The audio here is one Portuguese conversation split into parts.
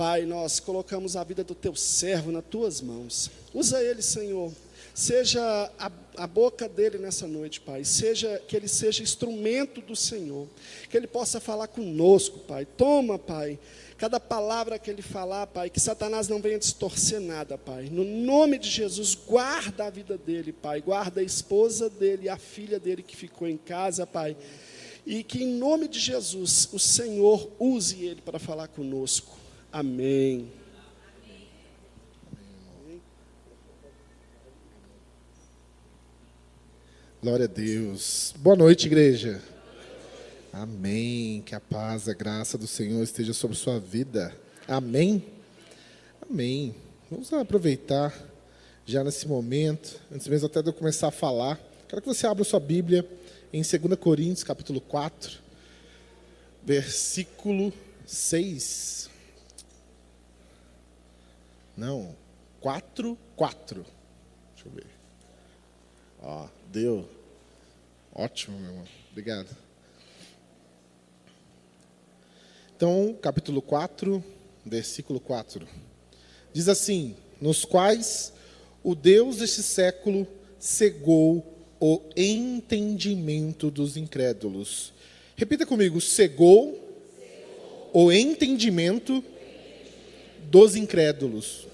Pai, nós colocamos a vida do teu servo nas tuas mãos. Usa ele, Senhor. Seja a boca dele nessa noite, Pai. Que ele seja instrumento do Senhor. Que ele possa falar conosco, Pai. Toma, Pai, cada palavra que ele falar, Pai, que Satanás não venha distorcer nada, Pai. No nome de Jesus, guarda a vida dele, Pai. Guarda a esposa dele, a filha dele que ficou em casa, Pai. E que em nome de Jesus, o Senhor use ele para falar conosco. Amém. Glória a Deus. Boa noite, igreja. Amém. Que a paz, a graça do Senhor esteja sobre sua vida. Amém. Amém. Vamos aproveitar já nesse momento, antes mesmo até de eu começar a falar. Quero que você abra sua Bíblia em 2 Coríntios, capítulo 4, versículo 6. Não, 4. Deixa eu ver. Ó, deu. Ótimo, meu irmão. Obrigado. Então, capítulo 4, versículo 4. Diz assim: nos quais o Deus deste século cegou o entendimento dos incrédulos. Repita comigo: cegou o entendimento dos incrédulos,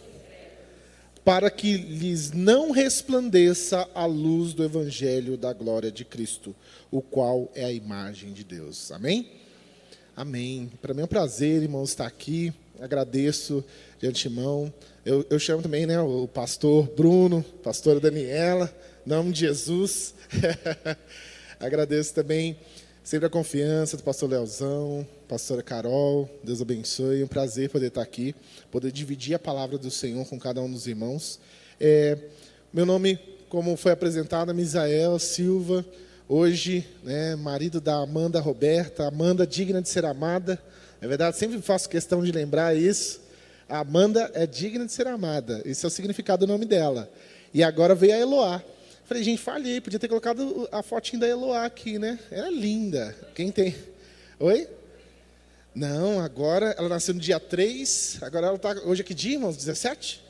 para que lhes não resplandeça a luz do evangelho da glória de Cristo, o qual é a imagem de Deus. Amém? Amém. Para mim é um prazer, irmãos, estar aqui. Agradeço de antemão. Eu chamo também, né, o pastor Bruno, pastora Daniela, em nome de Jesus. Agradeço também sempre a confiança do pastor Leozão, pastora Carol. Deus abençoe. É um prazer poder estar aqui, poder dividir a palavra do Senhor com cada um dos irmãos. Meu nome, como foi apresentado, é Misael Silva. Hoje, né, marido da Amanda Roberta, Amanda digna de ser amada. É verdade, sempre faço questão de lembrar isso. A Amanda é digna de ser amada. Esse é o significado do nome dela. E agora veio a Eloá. Falei, gente, falhei, podia ter colocado a fotinha da Eloá aqui, né? Ela é linda. Quem tem? Oi? Não, agora ela nasceu no dia 3. Agora ela está. Hoje é que dia, irmãos? 17?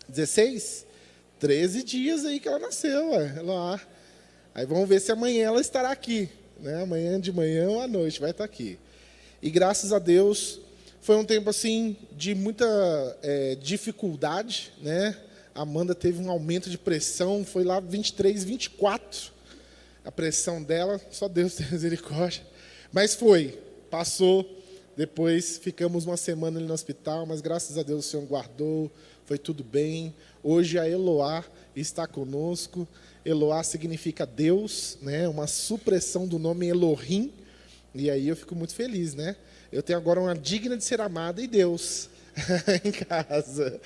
16? 13 dias aí que ela nasceu, Eloá. Aí vamos ver se amanhã ela estará aqui, né? Amanhã de manhã ou à noite vai estar aqui. E graças a Deus foi um tempo assim de muita dificuldade, né? A Amanda teve um aumento de pressão, foi lá 23, 24 a pressão dela, só Deus tem misericórdia. Mas passou, depois ficamos uma semana ali no hospital, mas graças a Deus o Senhor guardou, foi tudo bem. Hoje a Eloá está conosco. Eloá significa Deus, né? Uma supressão do nome Elohim, e aí eu fico muito feliz, né? Eu tenho agora uma digna de ser amada e Deus em casa.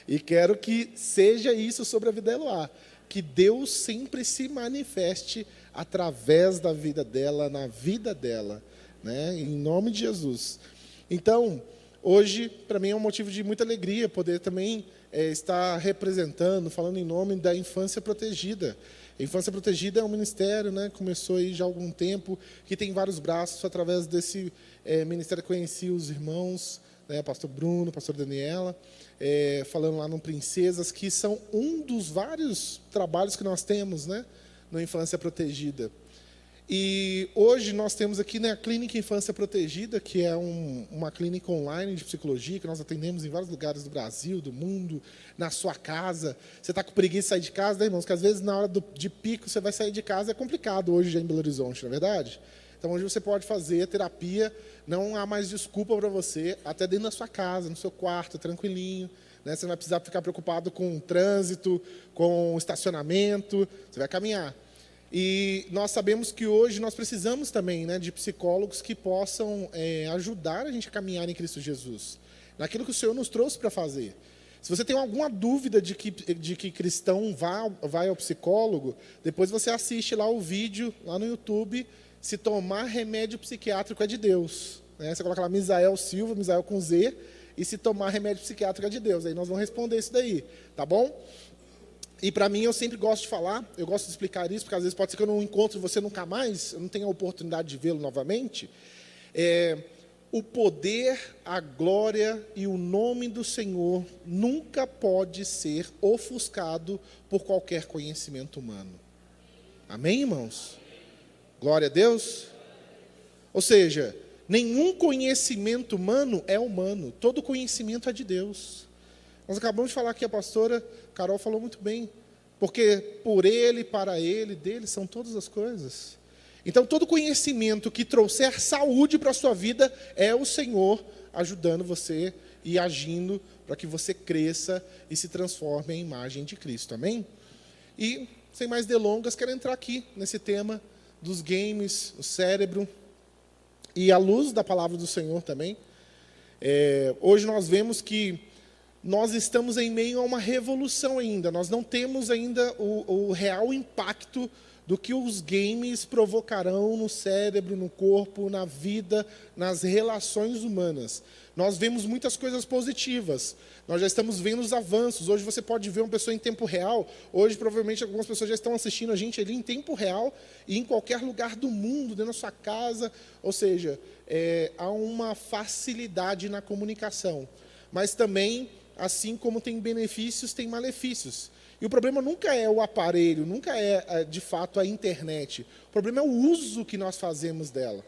E quero que seja isso sobre a vida da Eloá, que Deus sempre se manifeste através da vida dela, na vida dela, né? Em nome de Jesus. Então, hoje, para mim é um motivo de muita alegria poder também estar representando, falando em nome da Infância Protegida. A Infância Protegida é um ministério, né? Começou aí já há algum tempo, que tem vários braços. Através desse ministério conheci os irmãos, né? Pastor Bruno, pastor Daniela, falando lá no Princesas, que são um dos vários trabalhos que nós temos, né, no Infância Protegida. E hoje nós temos aqui, né, a Clínica Infância Protegida, que é uma clínica online de psicologia, que nós atendemos em vários lugares do Brasil, do mundo, na sua casa. Você está com preguiça de sair de casa, né, irmãos? Porque às vezes na hora de pico você vai sair de casa, é complicado hoje já em Belo Horizonte, não é verdade? Então hoje você pode fazer terapia, não há mais desculpa para você, até dentro da sua casa, no seu quarto, tranquilinho. Né? Você não vai precisar ficar preocupado com o trânsito, com o estacionamento, você vai caminhar. E nós sabemos que hoje nós precisamos também, né, de psicólogos que possam ajudar a gente a caminhar em Cristo Jesus, naquilo que o Senhor nos trouxe para fazer. Se você tem alguma dúvida de que cristão vai ao psicólogo, depois você assiste lá o vídeo, lá no YouTube, se tomar remédio psiquiátrico é de Deus. Né? Você coloca lá Misael Silva, Misael com Z, e se tomar remédio psiquiátrico é de Deus. Aí nós vamos responder isso daí, tá bom? E para mim, eu sempre gosto de falar, eu gosto de explicar isso, porque às vezes pode ser que eu não encontre você nunca mais, eu não tenho a oportunidade de vê-lo novamente. o poder, a glória e o nome do Senhor nunca pode ser ofuscado por qualquer conhecimento humano. Amém, irmãos? Glória a Deus. Ou seja, nenhum conhecimento humano é humano, todo conhecimento é de Deus. Nós acabamos de falar aqui, a pastora Carol falou muito bem, porque por Ele, para Ele, dele são todas as coisas. Então, todo conhecimento que trouxer saúde para a sua vida é o Senhor ajudando você e agindo para que você cresça e se transforme em imagem de Cristo. Amém? E, sem mais delongas, quero entrar aqui nesse tema dos games, o cérebro, e à luz da palavra do Senhor também. Hoje nós vemos que nós estamos em meio a uma revolução ainda. Nós não temos ainda o real impacto do que os games provocarão no cérebro, no corpo, na vida, nas relações humanas. Nós vemos muitas coisas positivas. Nós já estamos vendo os avanços. Hoje você pode ver uma pessoa em tempo real. Hoje, provavelmente, algumas pessoas já estão assistindo a gente ali em tempo real e em qualquer lugar do mundo, dentro da sua casa. Ou seja, há uma facilidade na comunicação. Mas também, assim como tem benefícios, tem malefícios. E o problema nunca é o aparelho, nunca é, de fato, a internet. O problema é o uso que nós fazemos dela.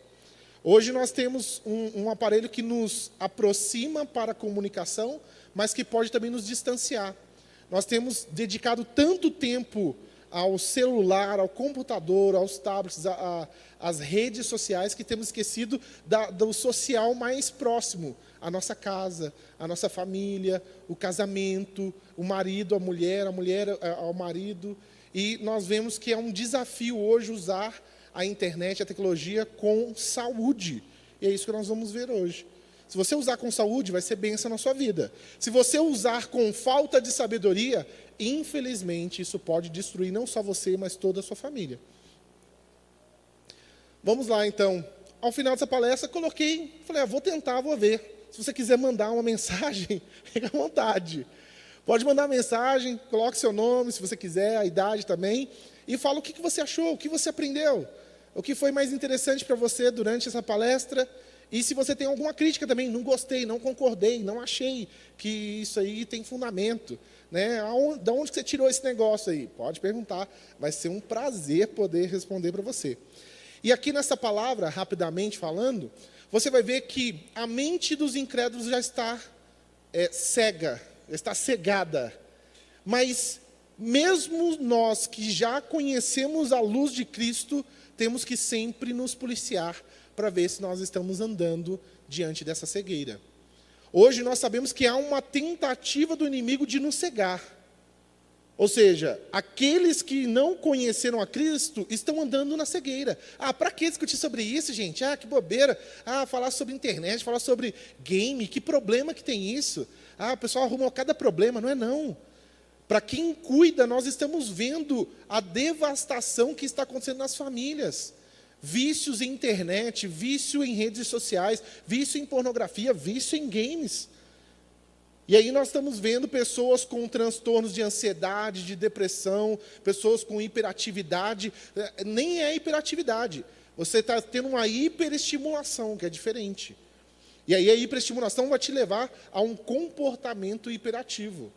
Hoje nós temos um aparelho que nos aproxima para a comunicação, mas que pode também nos distanciar. Nós temos dedicado tanto tempo ao celular, ao computador, aos tablets, às redes sociais, que temos esquecido do social mais próximo. A nossa casa, a nossa família, o casamento, o marido, a mulher ao marido. E nós vemos que é um desafio hoje usar a internet, a tecnologia com saúde. E é isso que nós vamos ver hoje. Se você usar com saúde, vai ser bênção na sua vida. Se você usar com falta de sabedoria, infelizmente, isso pode destruir não só você, mas toda a sua família. Vamos lá, então. Ao final dessa palestra, falei, vou tentar, vou ver. Se você quiser mandar uma mensagem, fica à vontade. Pode mandar mensagem, coloque seu nome, se você quiser, a idade também, e fala o que você achou, o que você aprendeu, o que foi mais interessante para você durante essa palestra. E se você tem alguma crítica também, não gostei, não concordei, não achei que isso aí tem fundamento. Né? De onde você tirou esse negócio aí? Pode perguntar, vai ser um prazer poder responder para você. E aqui nessa palavra, rapidamente falando, você vai ver que a mente dos incrédulos já está cega, está cegada. Mas mesmo nós que já conhecemos a luz de Cristo, temos que sempre nos policiar para ver se nós estamos andando diante dessa cegueira. Hoje nós sabemos que há uma tentativa do inimigo de nos cegar. Ou seja, aqueles que não conheceram a Cristo estão andando na cegueira. Para que discutir sobre isso, gente? Que bobeira. Falar sobre internet, falar sobre game, que problema que tem isso? O pessoal arruma cada problema. Não é não. Para quem cuida, nós estamos vendo a devastação que está acontecendo nas famílias. Vícios em internet, vício em redes sociais, vício em pornografia, vício em games. E aí nós estamos vendo pessoas com transtornos de ansiedade, de depressão, pessoas com hiperatividade. Nem é hiperatividade. Você está tendo uma hiperestimulação, que é diferente. E aí a hiperestimulação vai te levar a um comportamento hiperativo.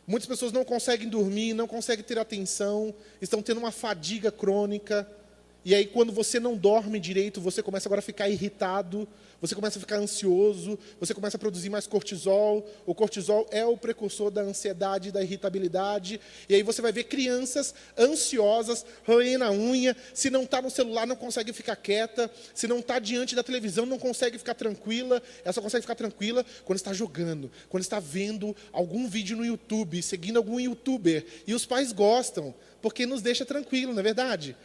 Muitas pessoas não conseguem dormir, não conseguem ter atenção, estão tendo uma fadiga crônica. E aí, quando você não dorme direito, você começa agora a ficar irritado, você começa a ficar ansioso, você começa a produzir mais cortisol. O cortisol é o precursor da ansiedade, da irritabilidade. E aí você vai ver crianças ansiosas, roendo a unha. Se não está no celular, não consegue ficar quieta. Se não está diante da televisão, não consegue ficar tranquila. Ela só consegue ficar tranquila quando está jogando, quando está vendo algum vídeo no YouTube, seguindo algum youtuber. E os pais gostam, porque nos deixa tranquilo, não é verdade?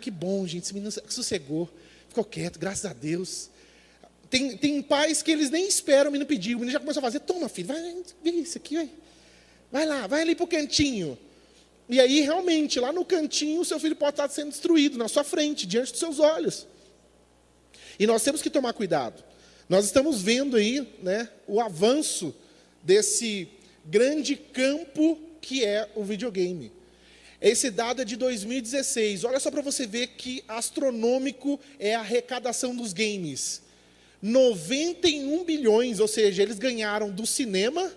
Que bom, gente, esse menino sossegou, ficou quieto, graças a Deus. Tem pais que eles nem esperam o menino pedir, o menino já começou a fazer, toma filho, vai ver isso aqui, vai lá, vai ali para o cantinho. E aí, realmente, lá no cantinho, o seu filho pode estar sendo destruído, na sua frente, diante dos seus olhos. E nós temos que tomar cuidado. Nós estamos vendo aí, né, o avanço desse grande campo que é o videogame. Esse dado é de 2016. Olha só para você ver que astronômico é a arrecadação dos games. 91 bilhões, ou seja, eles ganharam do cinema,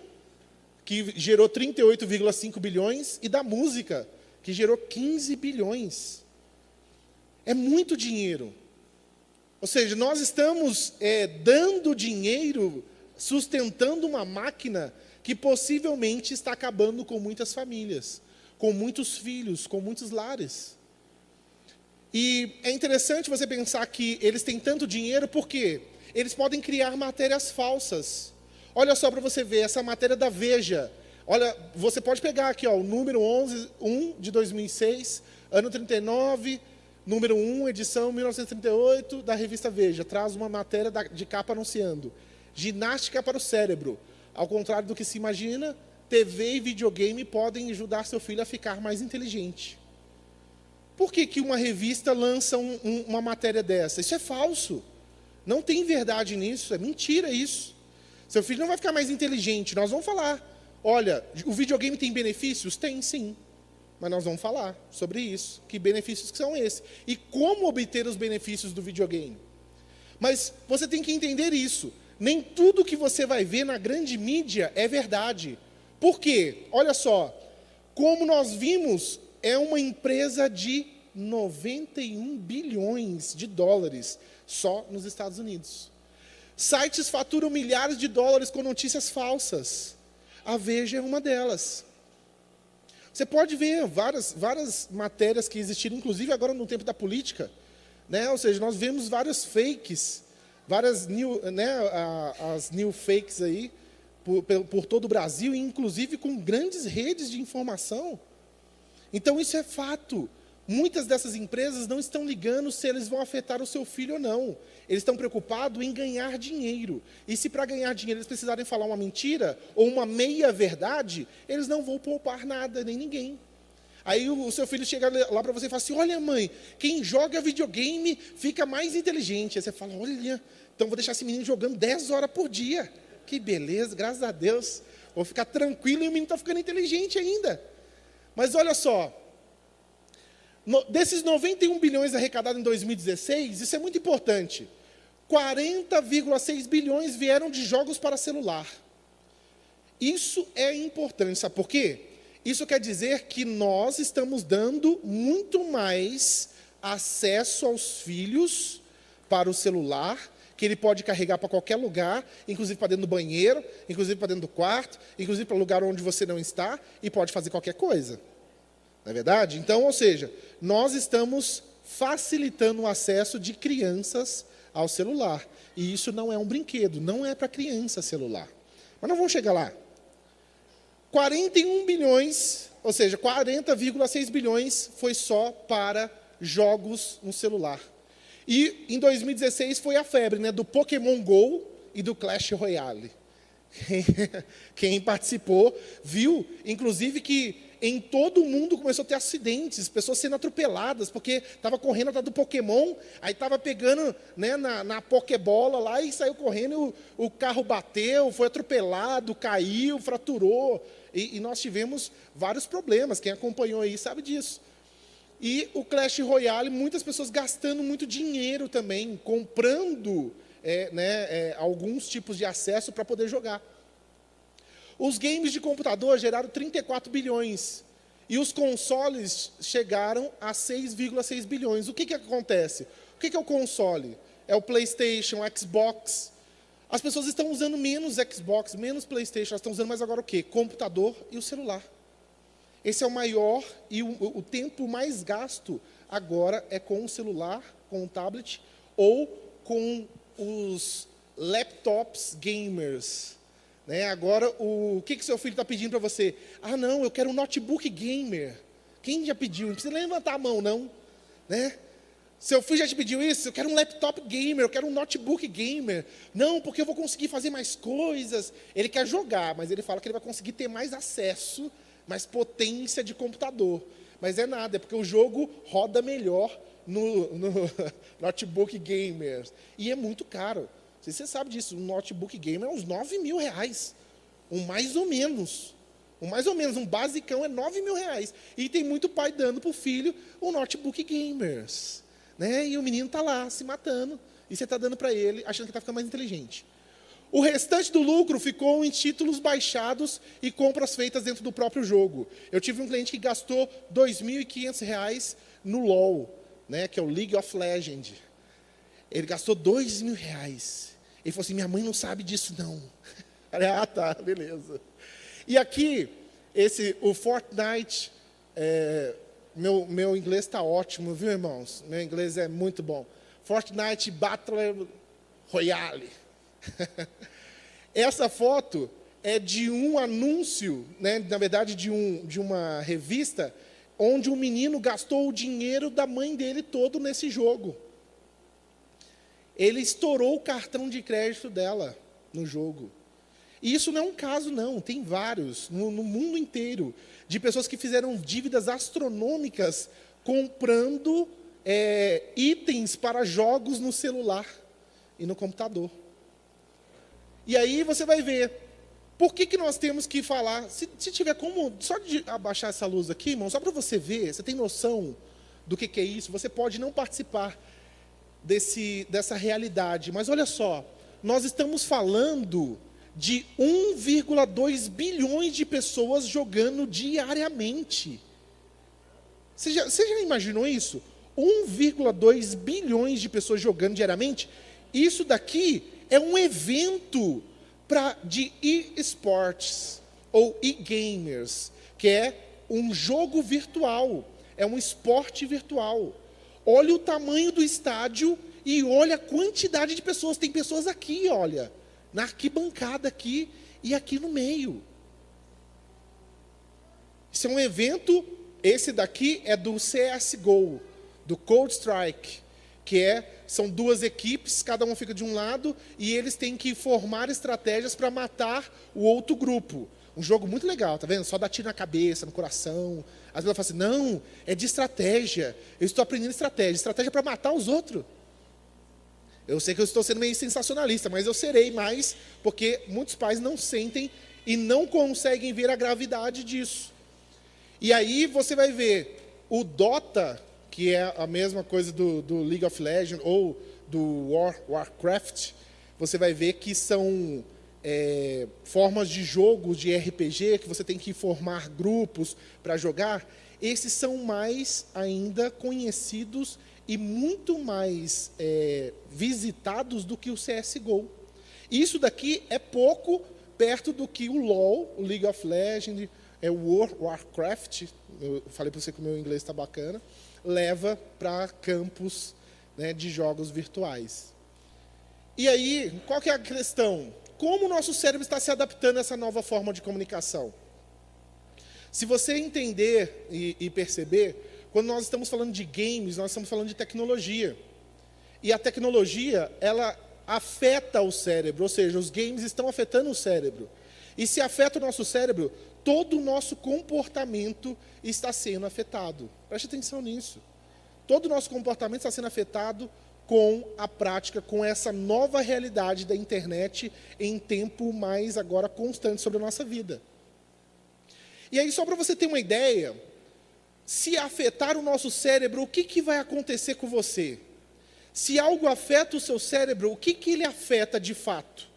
que gerou 38,5 bilhões, e da música, que gerou 15 bilhões. É muito dinheiro. Ou seja, nós estamos dando dinheiro, sustentando uma máquina que possivelmente está acabando com muitas famílias, com muitos filhos, com muitos lares. E é interessante você pensar que eles têm tanto dinheiro porque eles podem criar matérias falsas. Olha só para você ver, essa matéria da Veja. Olha, você pode pegar aqui, ó, o número 1 de 2006, ano 39, número 1, edição 1938, da revista Veja. Traz uma matéria de capa anunciando: ginástica para o cérebro. Ao contrário do que se imagina, TV e videogame podem ajudar seu filho a ficar mais inteligente. Por que uma revista lança uma matéria dessa? Isso é falso. Não tem verdade nisso, é mentira isso. Seu filho não vai ficar mais inteligente. Nós vamos falar, olha, o videogame tem benefícios? Tem, sim. Mas nós vamos falar sobre isso. Que benefícios que são esses? E como obter os benefícios do videogame? Mas você tem que entender isso. Nem tudo que você vai ver na grande mídia é verdade. Por quê? Olha só, como nós vimos, é uma empresa de 91 bilhões de dólares só nos Estados Unidos. Sites faturam milhares de dólares com notícias falsas. A Veja é uma delas. Você pode ver várias matérias que existiram, inclusive agora no tempo da política, né? Ou seja, nós vemos vários fakes, várias as new fakes aí, por todo o Brasil, inclusive com grandes redes de informação. Então isso é fato. Muitas dessas empresas não estão ligando se eles vão afetar o seu filho ou não. Eles estão preocupados em ganhar dinheiro. E se para ganhar dinheiro eles precisarem falar uma mentira ou uma meia-verdade, eles não vão poupar nada, nem ninguém. Aí o seu filho chega lá para você e fala assim: olha, mãe, quem joga videogame fica mais inteligente. Aí você fala: olha, então vou deixar esse menino jogando 10 horas por dia. Que beleza, graças a Deus. Vou ficar tranquilo e o menino está ficando inteligente ainda. Mas olha só, desses 91 bilhões arrecadados em 2016, isso é muito importante. 40,6 bilhões vieram de jogos para celular. Isso é importante, sabe por quê? Isso quer dizer que nós estamos dando muito mais acesso aos filhos para o celular, que ele pode carregar para qualquer lugar, inclusive para dentro do banheiro, inclusive para dentro do quarto, inclusive para o lugar onde você não está, e pode fazer qualquer coisa. Não é verdade? Então, ou seja, nós estamos facilitando o acesso de crianças ao celular. E isso não é um brinquedo, não é para criança celular. Mas não vamos chegar lá. 41 bilhões, ou seja, 40,6 bilhões foi só para jogos no celular. E em 2016 foi a febre, né, do Pokémon GO e do Clash Royale. Quem participou viu, inclusive, que em todo o mundo começou a ter acidentes, pessoas sendo atropeladas, porque estava correndo atrás do Pokémon, aí estava pegando, né, na Pokébola lá e saiu correndo, o carro bateu, foi atropelado, caiu, fraturou. E nós tivemos vários problemas, quem acompanhou aí sabe disso. E o Clash Royale, muitas pessoas gastando muito dinheiro também, comprando alguns tipos de acesso para poder jogar. Os games de computador geraram 34 bilhões. E os consoles chegaram a 6,6 bilhões. O que acontece? O que é o console? É o PlayStation, o Xbox. As pessoas estão usando menos Xbox, menos PlayStation. Elas estão usando mais agora o quê? Computador e o celular. Esse é o maior e o tempo mais gasto agora é com o celular, com o tablet ou com os laptops gamers. Né? Agora, o que seu filho está pedindo para você? Ah, não, eu quero um notebook gamer. Quem já pediu? Não precisa levantar a mão, não. Né? Seu filho já te pediu isso? Eu quero um laptop gamer, eu quero um notebook gamer. Não, porque eu vou conseguir fazer mais coisas. Ele quer jogar, mas ele fala que ele vai conseguir ter mais acesso, mais potência de computador. Mas é nada, é porque o jogo roda melhor no notebook gamer. E é muito caro. Você sabe disso, um notebook gamer é uns R$9.000. Um mais ou menos, um basicão é R$9.000. E tem muito pai dando para o filho um notebook gamers. Né? E o menino está lá se matando. e você está dando para ele, achando que está ficando mais inteligente. O restante do lucro ficou em títulos baixados e compras feitas dentro do próprio jogo. Eu tive um cliente que gastou R$ 2.500 no LoL, né, que é o League of Legends. Ele gastou R$ 2.000. Ele falou assim, minha mãe não sabe disso, não. Eu falei, ah, tá, beleza. E aqui, o Fortnite, meu inglês está ótimo, viu, irmãos? Meu inglês é muito bom. Fortnite Battle Royale. Essa foto é de um anúncio, né, na verdade, de uma revista, onde um menino gastou o dinheiro da mãe dele todo nesse jogo. Ele estourou o cartão de crédito dela no jogo. E isso não é um caso, não. Tem vários, no mundo inteiro, de pessoas que fizeram dívidas astronômicas comprando itens para jogos no celular e no computador. E aí você vai ver, por que nós temos que falar, se tiver como, só de abaixar essa luz aqui, irmão, só para você ver, você tem noção do que é isso, você pode não participar dessa realidade, mas olha só, nós estamos falando de 1,2 bilhões de pessoas jogando diariamente. Você já imaginou isso? 1,2 bilhões de pessoas jogando diariamente? Isso daqui é um evento de e-sports, ou e-gamers, que é um jogo virtual, é um esporte virtual. Olha o tamanho do estádio e olha a quantidade de pessoas. Tem pessoas aqui, olha, na arquibancada aqui e aqui no meio. Isso é um evento, esse daqui é do CSGO, do Counter-Strike, que são duas equipes, cada uma fica de um lado, e eles têm que formar estratégias para matar o outro grupo. Um jogo muito legal, tá vendo? Só dá tiro na cabeça, no coração. Às vezes eu falo assim, não, é de estratégia. Eu estou aprendendo estratégia para matar os outros. Eu sei que eu estou sendo meio sensacionalista, mas eu serei mais, porque muitos pais não sentem e não conseguem ver a gravidade disso. E aí você vai ver o Dota, que é a mesma coisa do League of Legends ou do Warcraft, você vai ver que são formas de jogos de RPG, que você tem que formar grupos para jogar. Esses são mais ainda conhecidos e muito mais visitados do que o CSGO. Isso daqui é pouco perto do que o LoL, o League of Legends, o Warcraft, eu falei para você que o meu inglês está bacana, leva para campos, né, de jogos virtuais. E aí, qual que é a questão? Como o nosso cérebro está se adaptando a essa nova forma de comunicação? Se você entender e perceber, quando nós estamos falando de games, nós estamos falando de tecnologia. E a tecnologia, ela afeta o cérebro, ou seja, os games estão afetando o cérebro. E se afeta o nosso cérebro, todo o nosso comportamento está sendo afetado. Preste atenção nisso. Todo o nosso comportamento está sendo afetado com a prática, com essa nova realidade da internet em tempo mais agora constante sobre a nossa vida. E aí, só para você ter uma ideia, se afetar o nosso cérebro, o que vai acontecer com você? Se algo afeta o seu cérebro, o que ele afeta de fato?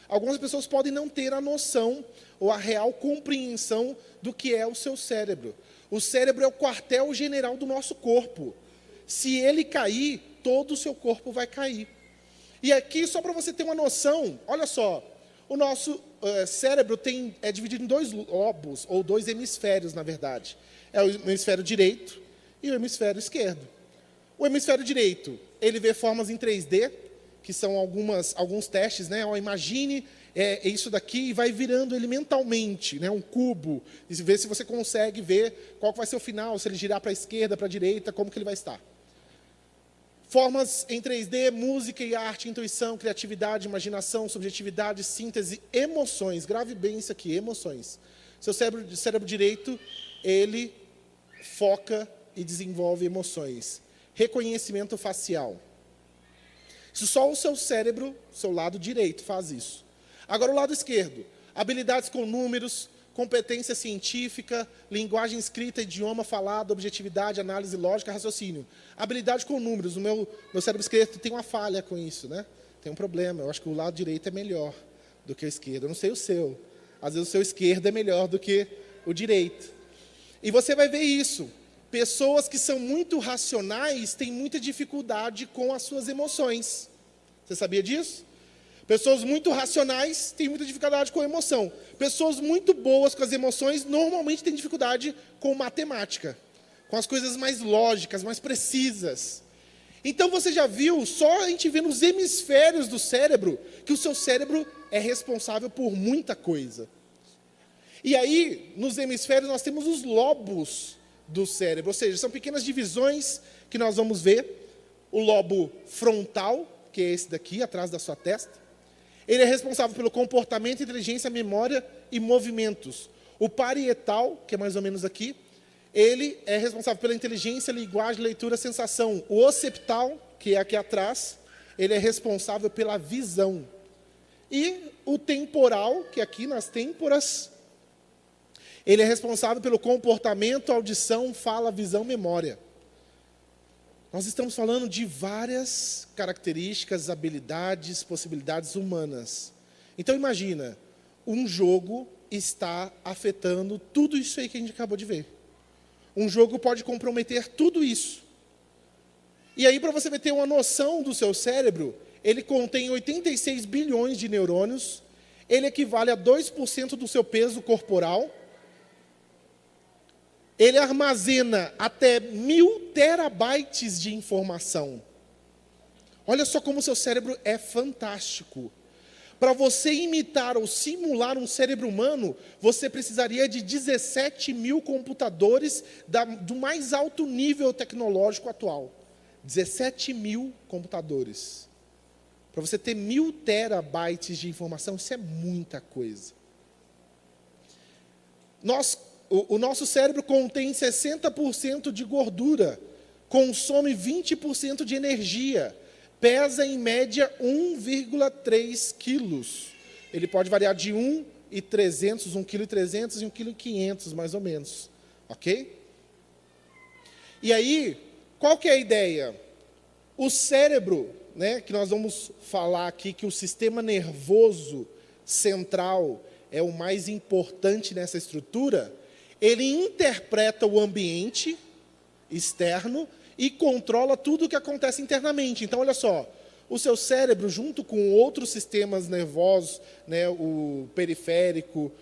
Algumas pessoas podem não ter a noção ou a real compreensão do que é o seu cérebro. O cérebro é o quartel-general do nosso corpo. Se ele cair, todo o seu corpo vai cair. E aqui, só para você ter uma noção, olha só, o nosso cérebro é dividido em dois lobos, ou dois hemisférios, na verdade. É o hemisfério direito e o hemisfério esquerdo. O hemisfério direito, ele vê formas em 3D, que são alguns testes, né? Imagine isso daqui e vai virando ele mentalmente, né? Um cubo, e ver se você consegue ver qual que vai ser o final, se ele girar para a esquerda, para a direita, como que ele vai estar. Formas em 3D, música e arte, intuição, criatividade, imaginação, subjetividade, síntese, emoções. Grave bem isso aqui, emoções. Seu cérebro direito, ele foca e desenvolve emoções. Reconhecimento facial. Isso só o seu cérebro, seu lado direito, faz isso. Agora o lado esquerdo. Habilidades com números, competência científica, linguagem escrita, idioma falado, objetividade, análise lógica, raciocínio. Habilidade com números. O meu cérebro esquerdo tem uma falha com isso, né? Tem um problema. Eu acho que o lado direito é melhor do que o esquerdo. Eu não sei o seu. Às vezes o seu esquerdo é melhor do que o direito. E você vai ver isso. Pessoas que são muito racionais têm muita dificuldade com as suas emoções. Você sabia disso? Pessoas muito racionais têm muita dificuldade com a emoção. Pessoas muito boas com as emoções normalmente têm dificuldade com matemática, com as coisas mais lógicas, mais precisas. Então você já viu, só a gente vê nos hemisférios do cérebro, que o seu cérebro é responsável por muita coisa. E aí, nos hemisférios, nós temos os lobos do cérebro, ou seja, são pequenas divisões que nós vamos ver. O lobo frontal, que é esse daqui, atrás da sua testa. Ele é responsável pelo comportamento, inteligência, memória e movimentos. O parietal, que é mais ou menos aqui, ele é responsável pela inteligência, linguagem, leitura, sensação. O occipital, que é aqui atrás, ele é responsável pela visão. E o temporal, que é aqui nas têmporas, ele é responsável pelo comportamento, audição, fala, visão, memória. Nós estamos falando de várias características, habilidades, possibilidades humanas. Então imagina, um jogo está afetando tudo isso aí que a gente acabou de ver. Um jogo pode comprometer tudo isso. E aí, para você ter uma noção do seu cérebro, ele contém 86 bilhões de neurônios, ele equivale a 2% do seu peso corporal, ele armazena até 1000 terabytes de informação. Olha só como o seu cérebro é fantástico. Para você imitar ou simular um cérebro humano, você precisaria de 17 mil computadores do mais alto nível tecnológico atual. 17 mil computadores. Para você ter 1000 terabytes de informação, isso é muita coisa. O nosso cérebro contém 60% de gordura, consome 20% de energia, pesa em média 1,3 quilos. Ele pode variar de 1,300, 1,3 kg e 1,5 kg, mais ou menos. Ok? E aí, qual que é a ideia? O cérebro, né, que nós vamos falar aqui, que o sistema nervoso central é o mais importante nessa estrutura, ele interpreta o ambiente externo e controla tudo o que acontece internamente. Então, olha só, o seu cérebro, junto com outros sistemas nervosos, né, o periférico,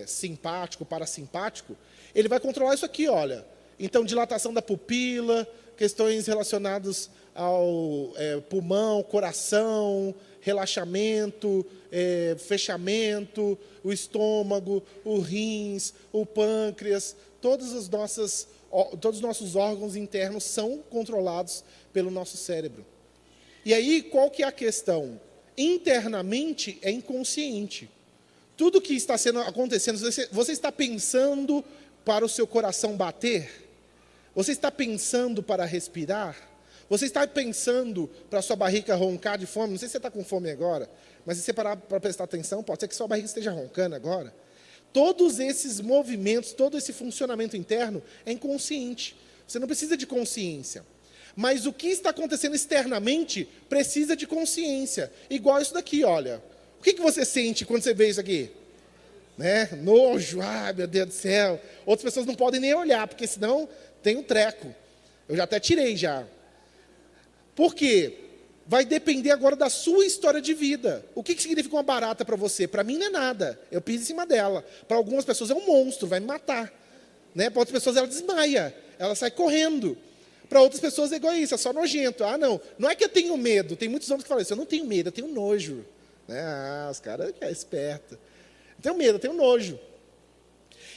simpático, parasimpático, ele vai controlar isso aqui, olha. Então, dilatação da pupila, questões relacionadas ao pulmão, coração, relaxamento, fechamento, o estômago, o rins, o pâncreas, todos os nossos órgãos internos são controlados pelo nosso cérebro. E aí, qual que é a questão? Internamente é inconsciente. Tudo que está acontecendo, você está pensando para o seu coração bater? Você está pensando para respirar? Você está pensando para a sua barriga roncar de fome? Não sei se você está com fome agora, mas se você parar para prestar atenção, pode ser que sua barriga esteja roncando agora. Todos esses movimentos, todo esse funcionamento interno é inconsciente. Você não precisa de consciência. Mas o que está acontecendo externamente precisa de consciência. Igual isso daqui, olha. O que você sente quando você vê isso aqui? Né? Nojo, meu Deus do céu. Outras pessoas não podem nem olhar, porque senão tem um treco. Eu já até tirei já. Por quê? Vai depender agora da sua história de vida. O que significa uma barata para você? Para mim não é nada. Eu piso em cima dela. Para algumas pessoas é um monstro, vai me matar. Né? Para outras pessoas ela desmaia, ela sai correndo. Para outras pessoas é egoísta, é só nojento. Não é que eu tenho medo. Tem muitos homens que falam isso, eu não tenho medo, eu tenho nojo. Né? Os caras é esperto. Eu tenho medo, eu tenho nojo.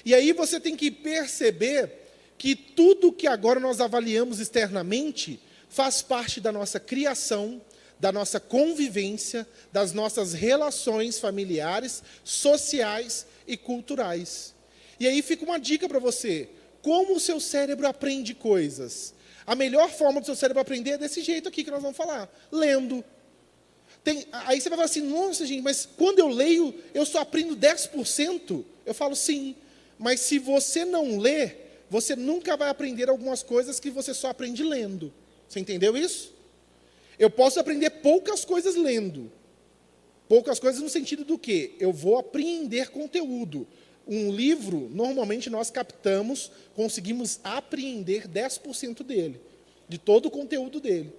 E aí você tem que perceber que tudo que agora nós avaliamos externamente faz parte da nossa criação, da nossa convivência, das nossas relações familiares, sociais e culturais. E aí fica uma dica para você. Como o seu cérebro aprende coisas? A melhor forma do seu cérebro aprender é desse jeito aqui que nós vamos falar, lendo. Aí você vai falar assim, nossa gente, mas quando eu leio, eu só aprendo 10%. Eu falo, sim. Mas se você não lê, você nunca vai aprender algumas coisas que você só aprende lendo. Você entendeu isso? Eu posso aprender poucas coisas lendo. Poucas coisas no sentido do quê? Eu vou apreender conteúdo. Um livro, normalmente nós captamos, conseguimos apreender 10% dele, de todo o conteúdo dele.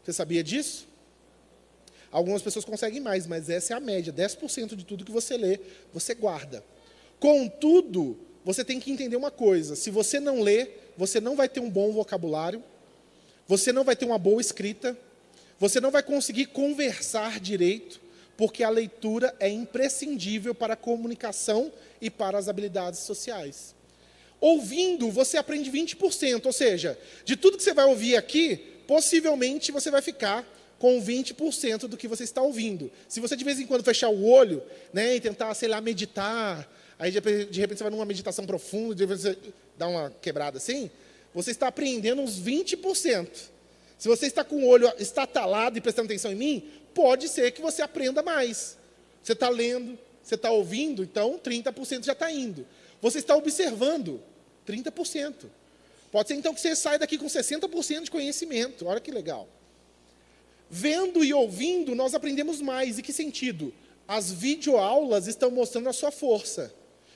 Você sabia disso? Algumas pessoas conseguem mais, mas essa é a média. 10% de tudo que você lê, você guarda. Contudo, você tem que entender uma coisa. Se você não lê, você não vai ter um bom vocabulário, você não vai ter uma boa escrita, você não vai conseguir conversar direito, porque a leitura é imprescindível para a comunicação e para as habilidades sociais. Ouvindo, você aprende 20%, ou seja, de tudo que você vai ouvir aqui, possivelmente você vai ficar com 20% do que você está ouvindo. Se você de vez em quando fechar o olho, né, e tentar, sei lá, meditar, aí de repente você vai numa meditação profunda, de repente você dá uma quebrada assim, você está aprendendo uns 20%. Se você está com o olho estatalado e prestando atenção em mim, pode ser que você aprenda mais. Você está lendo, você está ouvindo, então 30% já está indo. Você está observando, 30%. Pode ser então que você saia daqui com 60% de conhecimento. Olha que legal. Vendo e ouvindo, nós aprendemos mais. Em que sentido? As videoaulas estão mostrando a sua força.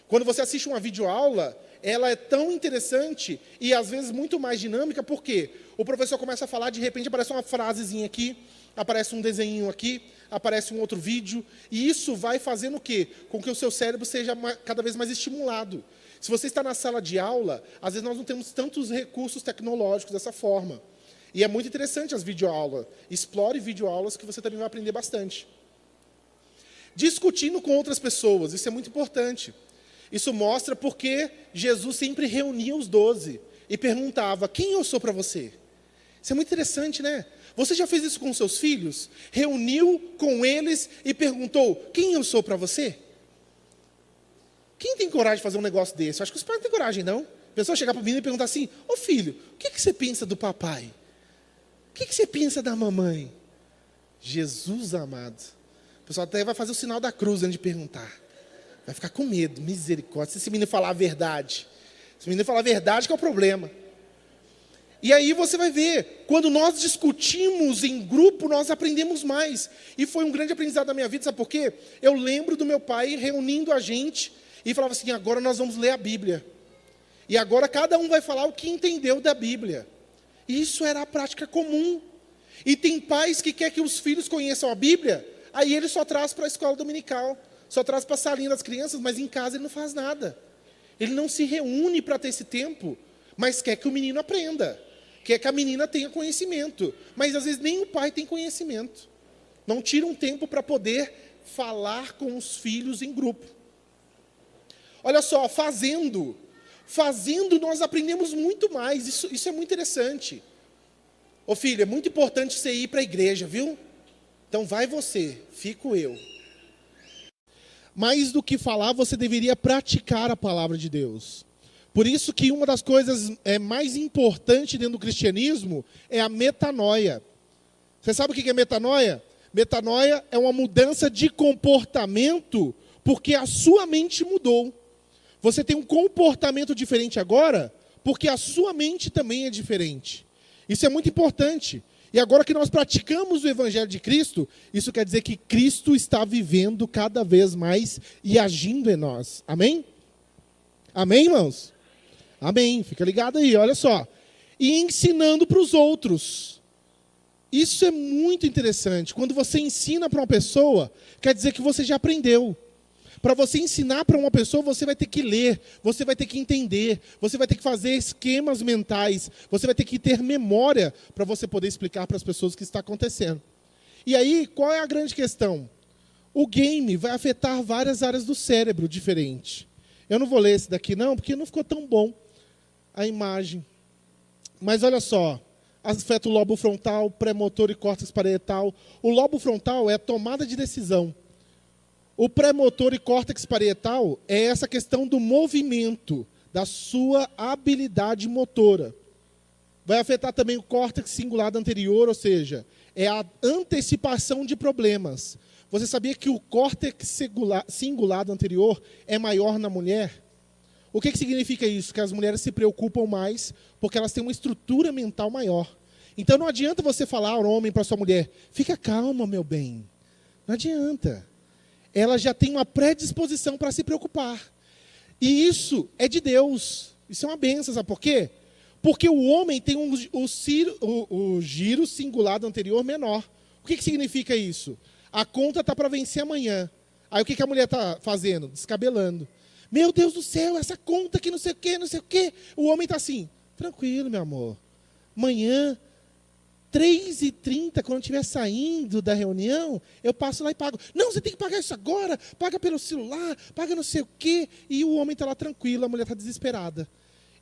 Quando você assiste uma videoaula, ela é tão interessante e às vezes muito mais dinâmica, porque o professor começa a falar, de repente aparece uma frasezinha aqui, aparece um desenho aqui, aparece um outro vídeo, e isso vai fazendo o quê? Com que o seu cérebro seja cada vez mais estimulado. Se você está na sala de aula, às vezes nós não temos tantos recursos tecnológicos dessa forma. E é muito interessante as videoaulas. Explore videoaulas que você também vai aprender bastante. Discutindo com outras pessoas, isso é muito importante. Isso mostra porque Jesus sempre reunia os 12 e perguntava, quem eu sou para você? Isso é muito interessante, né? Você já fez isso com seus filhos? Reuniu com eles e perguntou, quem eu sou para você? Quem tem coragem de fazer um negócio desse? Eu acho que os pais não têm coragem, não. A pessoa chegar para o menino e perguntar assim, ô filho, o que você pensa do papai? O que você pensa da mamãe? Jesus amado. O pessoal até vai fazer o sinal da cruz antes de perguntar. Vai ficar com medo, misericórdia. Se esse menino falar a verdade. Se o menino falar a verdade que é o problema. E aí você vai ver, quando nós discutimos em grupo, nós aprendemos mais. E foi um grande aprendizado da minha vida, sabe por quê? Eu lembro do meu pai reunindo a gente e falava assim, agora nós vamos ler a Bíblia. E agora cada um vai falar o que entendeu da Bíblia. E isso era a prática comum. E tem pais que querem que os filhos conheçam a Bíblia, aí ele só traz para a escola dominical, só traz para a salinha das crianças, mas em casa ele não faz nada. Ele não se reúne para ter esse tempo, mas quer que o menino aprenda. Quer que a menina tenha conhecimento. Mas às vezes nem o pai tem conhecimento. Não tira um tempo para poder falar com os filhos em grupo. Olha só, fazendo nós aprendemos muito mais. Isso é muito interessante. Ô filho, é muito importante você ir para a igreja, viu? Então vai você, fico eu. Mais do que falar, você deveria praticar a palavra de Deus. Por isso que uma das coisas mais importantes dentro do cristianismo é a metanoia. Você sabe o que é metanoia? Metanoia é uma mudança de comportamento porque a sua mente mudou. Você tem um comportamento diferente agora porque a sua mente também é diferente. Isso é muito importante. E agora que nós praticamos o Evangelho de Cristo, isso quer dizer que Cristo está vivendo cada vez mais e agindo em nós. Amém? Amém, irmãos? Amém. Fica ligado aí, olha só. E ensinando para os outros. Isso é muito interessante. Quando você ensina para uma pessoa, quer dizer que você já aprendeu. Para você ensinar para uma pessoa, você vai ter que ler, você vai ter que entender, você vai ter que fazer esquemas mentais, você vai ter que ter memória para você poder explicar para as pessoas o que está acontecendo. E aí, qual é a grande questão? O game vai afetar várias áreas do cérebro diferentes. Eu não vou ler esse daqui não, porque não ficou tão bom a imagem. Mas olha só, afeta o lobo frontal, pré-motor e córtex parietal. O lobo frontal é a tomada de decisão. O pré-motor e córtex parietal é essa questão do movimento, da sua habilidade motora. Vai afetar também o córtex cingulado anterior, ou seja, é a antecipação de problemas. Você sabia que o córtex cingulado anterior é maior na mulher? O que significa isso? Que as mulheres se preocupam mais porque elas têm uma estrutura mental maior. Então não adianta você falar ao homem para sua mulher, fica calma, meu bem. Não adianta. Ela já tem uma predisposição para se preocupar. E isso é de Deus. Isso é uma bênção, sabe por quê? Porque o homem tem o giro cingulado anterior menor. O que significa isso? A conta está para vencer amanhã. Aí o que a mulher está fazendo? Descabelando. Meu Deus do céu, essa conta que não sei o quê, não sei o quê. O homem está assim, tranquilo, meu amor. Amanhã, 3h30, quando estiver saindo da reunião, eu passo lá e pago. Não, você tem que pagar isso agora, paga pelo celular, paga não sei o quê. E o homem está lá tranquilo, a mulher está desesperada.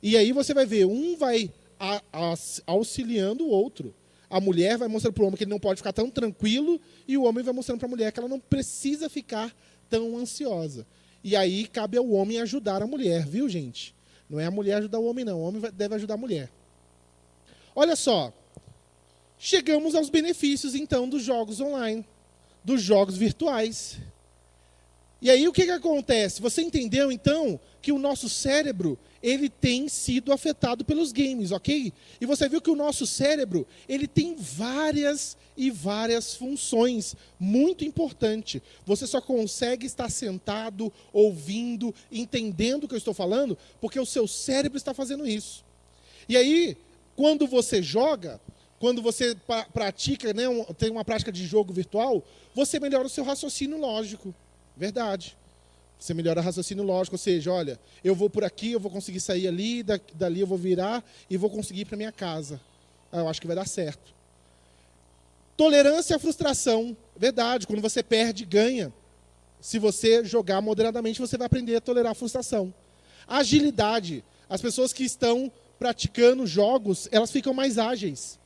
E aí você vai ver, um vai auxiliando o outro. A mulher vai mostrando para o homem que ele não pode ficar tão tranquilo, e o homem vai mostrando para a mulher que ela não precisa ficar tão ansiosa. E aí cabe ao homem ajudar a mulher, viu, gente? Não é a mulher ajudar o homem, não. O homem deve ajudar a mulher. Olha só. Chegamos aos benefícios, então, dos jogos online, dos jogos virtuais. E aí o que acontece? Você entendeu, então, que o nosso cérebro, ele tem sido afetado pelos games, ok? E você viu que o nosso cérebro, ele tem várias e várias funções, muito importante. Você só consegue estar sentado, ouvindo, entendendo o que eu estou falando, porque o seu cérebro está fazendo isso. E aí, quando você joga, quando você pratica, né, tem uma prática de jogo virtual, você melhora o seu raciocínio lógico. Verdade. Você melhora o raciocínio lógico, ou seja, olha, eu vou por aqui, eu vou conseguir sair ali, dali eu vou virar e vou conseguir ir para minha casa. Eu acho que vai dar certo. Tolerância à frustração. Verdade, quando você perde, ganha. Se você jogar moderadamente, você vai aprender a tolerar a frustração. Agilidade. As pessoas que estão praticando jogos, elas ficam mais ágeis.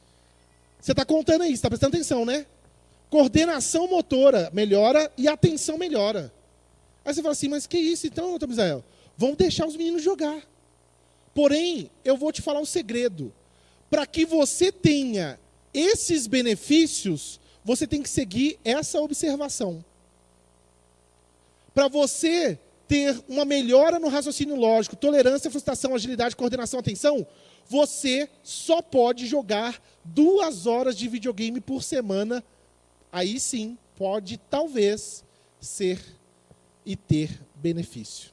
Você está contando aí, está prestando atenção, né? Coordenação motora melhora e a atenção melhora. Aí você fala assim, mas que isso então, doutor Misael? Vamos deixar os meninos jogar. Porém, eu vou te falar um segredo. Para que você tenha esses benefícios, você tem que seguir essa observação. Para você ter uma melhora no raciocínio lógico, tolerância, frustração, agilidade, coordenação, atenção, você só pode jogar 2 horas de videogame por semana. Aí sim, pode talvez ser e ter benefício.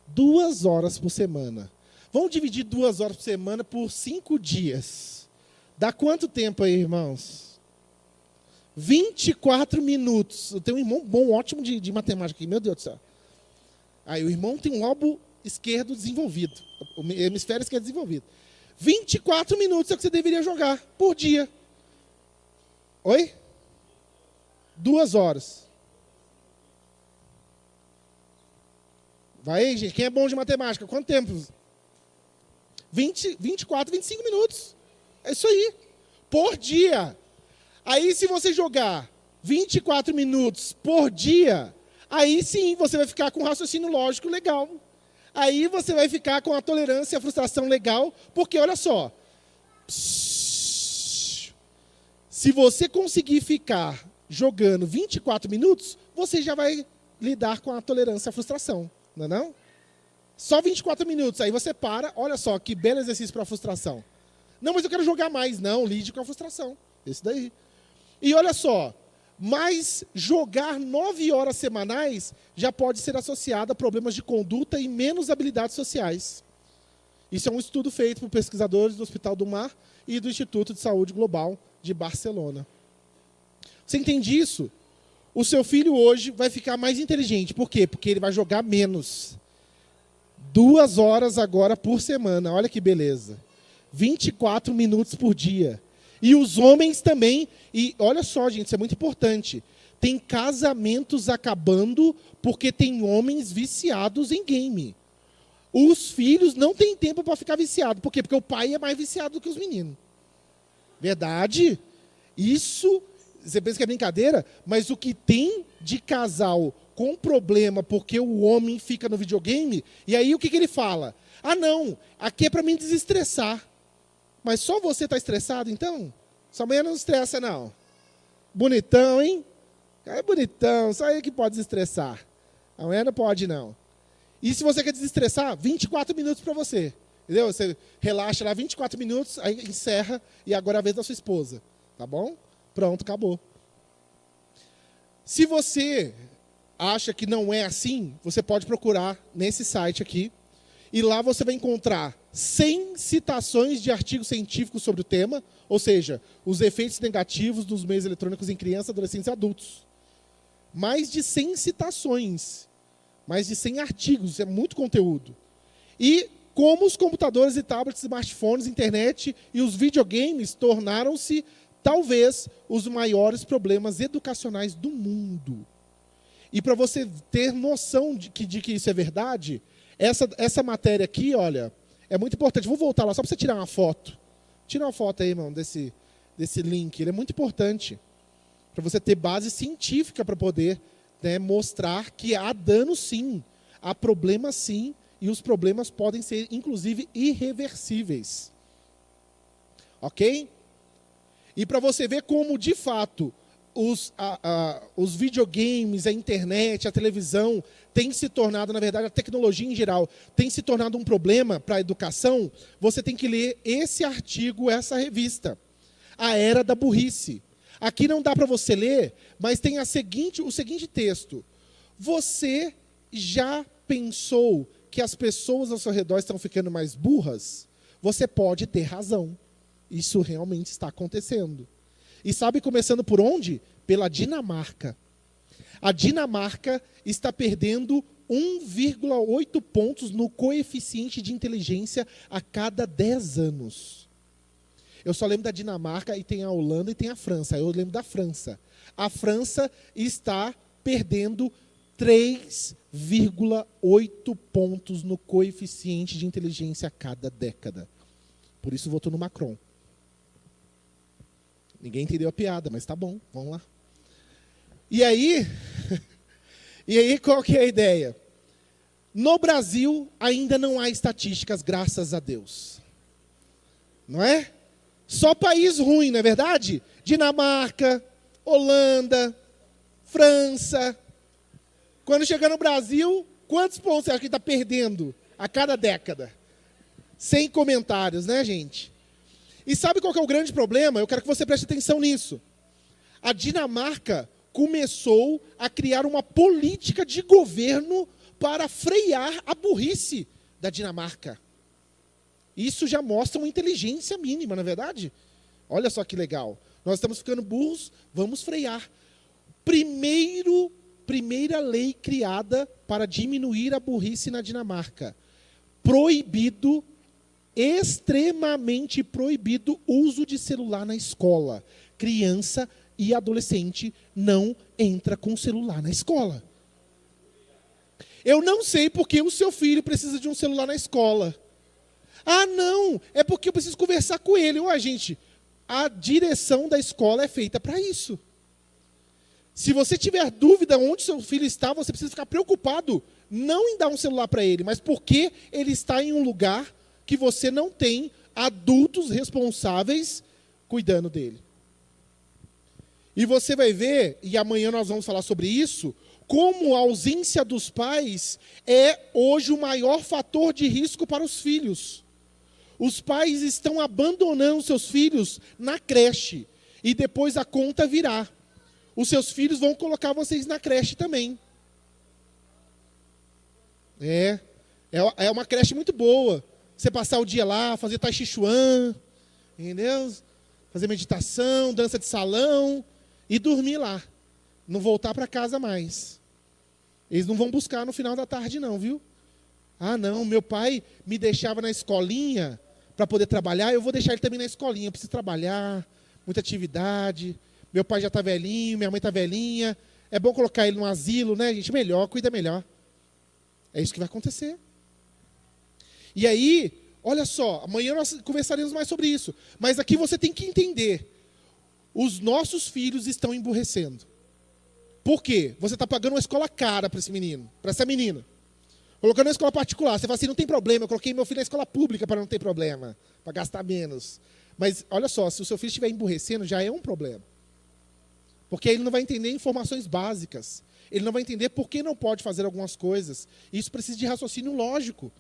2 horas por semana. Vamos dividir 2 horas por semana por 5 dias. Dá quanto tempo aí, irmãos? 24 minutos. Eu tenho um irmão bom, ótimo de matemática aqui, meu Deus do céu. Aí o irmão tem um lobo esquerdo desenvolvido. O hemisfério esquerdo desenvolvido. 24 minutos é o que você deveria jogar por dia. Oi? 2 horas. Vai aí, gente. Quem é bom de matemática? Quanto tempo? 24, 25 minutos. É isso aí. Por dia. Aí, se você jogar 24 minutos por dia, aí sim você vai ficar com um raciocínio lógico legal. Aí você vai ficar com a tolerância e a frustração legal, porque olha só. Se você conseguir ficar jogando 24 minutos, você já vai lidar com a tolerância e a frustração. Não é não? Só 24 minutos, aí você para, olha só, que belo exercício para a frustração. Não, mas eu quero jogar mais. Não, lide com a frustração. Esse daí. E olha só, mas jogar 9 horas semanais já pode ser associado a problemas de conduta e menos habilidades sociais. Isso é um estudo feito por pesquisadores do Hospital do Mar e do Instituto de Saúde Global de Barcelona. Você entende isso? O seu filho hoje vai ficar mais inteligente. Por quê? Porque ele vai jogar menos. 2 horas agora por semana. Olha que beleza. 24 minutos por dia. E os homens também. E olha só, gente, isso é muito importante. Tem casamentos acabando porque tem homens viciados em game. Os filhos não têm tempo para ficar viciado. Por quê? Porque o pai é mais viciado do que os meninos. Verdade? Isso, você pensa que é brincadeira, mas o que tem de casal com problema porque o homem fica no videogame, e aí o que ele fala? Ah, não, aqui é para mim desestressar. Mas só você está estressado, então? Sua mulher não estressa, não. Bonitão, hein? É bonitão, só ele que pode desestressar. A mulher não pode, não. E se você quer desestressar, 24 minutos para você. Entendeu? Você relaxa lá 24 minutos, aí encerra, e agora é a vez da sua esposa. Tá bom? Pronto, acabou. Se você acha que não é assim, você pode procurar nesse site aqui, e lá você vai encontrar 100 citações de artigos científicos sobre o tema, ou seja, os efeitos negativos dos meios eletrônicos em crianças, adolescentes e adultos. Mais de 100 citações, mais de 100 artigos, isso é muito conteúdo. E como os computadores e tablets, smartphones, internet e os videogames tornaram-se, talvez, os maiores problemas educacionais do mundo. E para você ter noção de que isso é verdade, essa matéria aqui, olha, é muito importante. Vou voltar lá só para você tirar uma foto. Tira uma foto aí, irmão, desse link. Ele é muito importante para você ter base científica para poder, né, mostrar que há dano sim, há problema sim, e os problemas podem ser, inclusive, irreversíveis. Ok? E para você ver como, de fato, os videogames, a internet, a televisão, tem se tornado, na verdade, a tecnologia em geral, tem se tornado um problema para a educação, você tem que ler esse artigo, essa revista, A Era da Burrice. Aqui não dá para você ler, mas tem o seguinte texto. Você já pensou que as pessoas ao seu redor estão ficando mais burras? Você pode ter razão. Isso realmente está acontecendo. E sabe começando por onde? Pela Dinamarca. A Dinamarca está perdendo 1,8 pontos no coeficiente de inteligência a cada 10 anos. Eu só lembro da Dinamarca, e tem a Holanda e tem a França. Eu lembro da França. A França está perdendo 3,8 pontos no coeficiente de inteligência a cada década. Por isso votou no Macron. Ninguém entendeu a piada, mas tá bom, vamos lá. E aí qual que é a ideia? No Brasil, ainda não há estatísticas, graças a Deus. Não é? Só país ruim, não é verdade? Dinamarca, Holanda, França. Quando chegar no Brasil, quantos pontos você acha que está perdendo a cada década? Sem comentários, né, gente? E sabe qual que é o grande problema? Eu quero que você preste atenção nisso. A Dinamarca começou a criar uma política de governo para frear a burrice da Dinamarca. Isso já mostra uma inteligência mínima, não é verdade? Olha só que legal. Nós estamos ficando burros, vamos frear. Primeira lei criada para diminuir a burrice na Dinamarca. Proibido, extremamente proibido, o uso de celular na escola. Criança e adolescente não entra com celular na escola. Eu não sei porque o seu filho precisa de um celular na escola. Ah, não, é porque eu preciso conversar com ele. Ué, gente, a direção da escola é feita para isso. Se você tiver dúvida onde seu filho está, você precisa ficar preocupado, não em dar um celular para ele, mas porque ele está em um lugar que você não tem adultos responsáveis cuidando dele. E você vai ver, e amanhã nós vamos falar sobre isso, como a ausência dos pais é hoje o maior fator de risco para os filhos. Os pais estão abandonando seus filhos na creche, e depois a conta virá. Os seus filhos vão colocar vocês na creche também. É uma creche muito boa. Você passar o dia lá, fazer tai chi chuan, entendeu? Fazer meditação, dança de salão e dormir lá. Não voltar para casa mais. Eles não vão buscar no final da tarde não, viu? Ah, não, meu pai me deixava na escolinha para poder trabalhar, eu vou deixar ele também na escolinha. Eu preciso trabalhar, muita atividade. Meu pai já está velhinho, minha mãe está velhinha. É bom colocar ele num asilo, né, gente? Melhor, cuida melhor. É isso que vai acontecer. E aí, olha só, amanhã nós conversaremos mais sobre isso. Mas aqui você tem que entender. Os nossos filhos estão emburrecendo. Por quê? Você está pagando uma escola cara para esse menino, para essa menina. Colocando na escola particular. Você fala assim, não tem problema, eu coloquei meu filho na escola pública para não ter problema, para gastar menos. Mas, olha só, se o seu filho estiver emburrecendo, já é um problema. Porque ele não vai entender informações básicas. Ele não vai entender por que não pode fazer algumas coisas. Isso precisa de raciocínio lógico.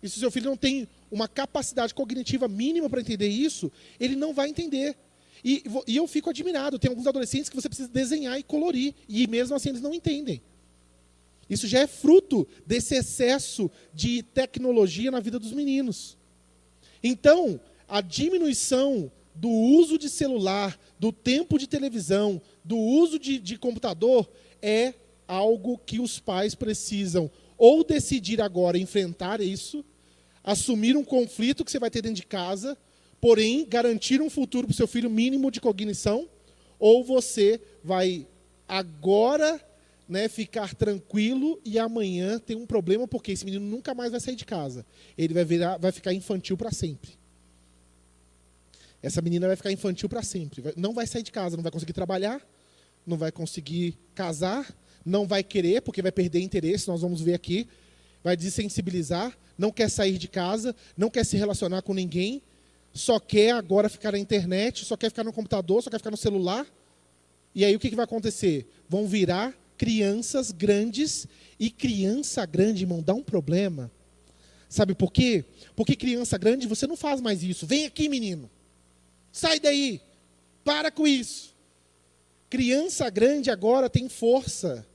E se o seu filho não tem uma capacidade cognitiva mínima para entender isso, ele não vai entender. E eu fico admirado. Tem alguns adolescentes que você precisa desenhar e colorir. E mesmo assim eles não entendem. Isso já é fruto desse excesso de tecnologia na vida dos meninos. Então, a diminuição do uso de celular, do tempo de televisão, do uso de computador, é algo que os pais precisam ou decidir agora enfrentar isso, assumir um conflito que você vai ter dentro de casa, porém garantir um futuro para o seu filho mínimo de cognição, ou você vai agora, né, ficar tranquilo e amanhã tem um problema porque esse menino nunca mais vai sair de casa. Ele vai ficar infantil para sempre. Essa menina vai ficar infantil para sempre. Não vai sair de casa, não vai conseguir trabalhar, não vai conseguir casar, não vai querer, porque vai perder interesse, nós vamos ver aqui. Vai desensibilizar, não quer sair de casa, não quer se relacionar com ninguém, só quer agora ficar na internet, só quer ficar no computador, só quer ficar no celular. E aí o que vai acontecer? Vão virar crianças grandes, e criança grande, irmão, dá um problema. Sabe por quê? Porque criança grande, você não faz mais isso. Vem aqui, menino. Sai daí. Para com isso. Criança grande agora tem força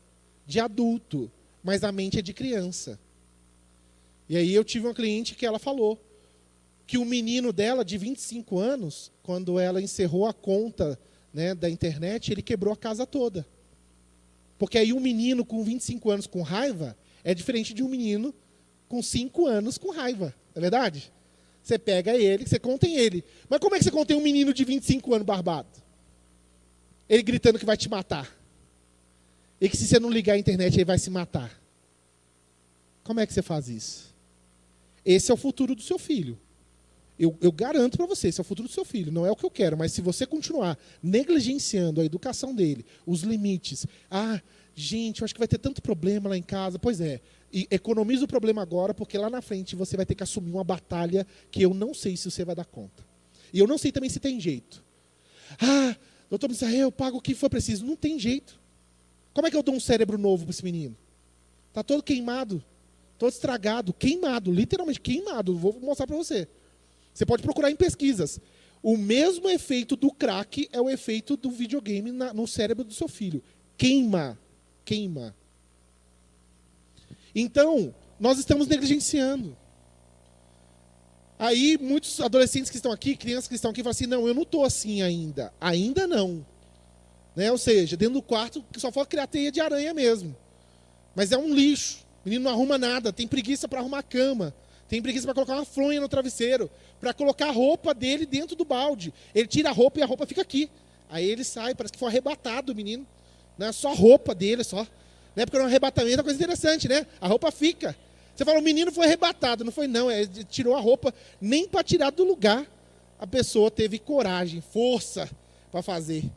de adulto, mas a mente é de criança. E aí eu tive uma cliente que ela falou que o menino dela, de 25 anos, quando ela encerrou a conta, né, da internet, ele quebrou a casa toda. Porque aí um menino com 25 anos com raiva é diferente de um menino com 5 anos com raiva. Não é verdade? Você pega ele, você contém ele. Mas como é que você contém um menino de 25 anos barbado? Ele gritando que vai te matar. E que se você não ligar a internet, ele vai se matar. Como é que você faz isso? Esse é o futuro do seu filho. Eu garanto para você, esse é o futuro do seu filho. Não é o que eu quero, mas se você continuar negligenciando a educação dele, os limites. Ah, gente, eu acho que vai ter tanto problema lá em casa. Pois é, e economiza o problema agora, porque lá na frente você vai ter que assumir uma batalha que eu não sei se você vai dar conta. E eu não sei também se tem jeito. Ah, doutor Israel, eu pago o que for preciso. Não tem jeito. Como é que eu dou um cérebro novo para esse menino? Está todo queimado, todo estragado, queimado, literalmente queimado. Vou mostrar para você. Você pode procurar em pesquisas. O mesmo efeito do crack é o efeito do videogame no cérebro do seu filho. Queima. Queima. Então, nós estamos negligenciando. Aí, muitos adolescentes que estão aqui, crianças que estão aqui, falam assim, não, eu não estou assim ainda. Ainda não. Né? Ou seja, dentro do quarto, só for criar teia de aranha mesmo. Mas é um lixo. O menino não arruma nada, tem preguiça para arrumar a cama. Tem preguiça para colocar uma fronha no travesseiro, para colocar a roupa dele dentro do balde. Ele tira a roupa e a roupa fica aqui. Aí ele sai, parece que foi arrebatado o menino. Não é só a roupa dele, só. Né? Porque no arrebatamento é uma coisa interessante, né? A roupa fica. Você fala, o menino foi arrebatado. Não foi não, ele tirou a roupa. Nem para tirar do lugar a pessoa teve coragem, força para fazer.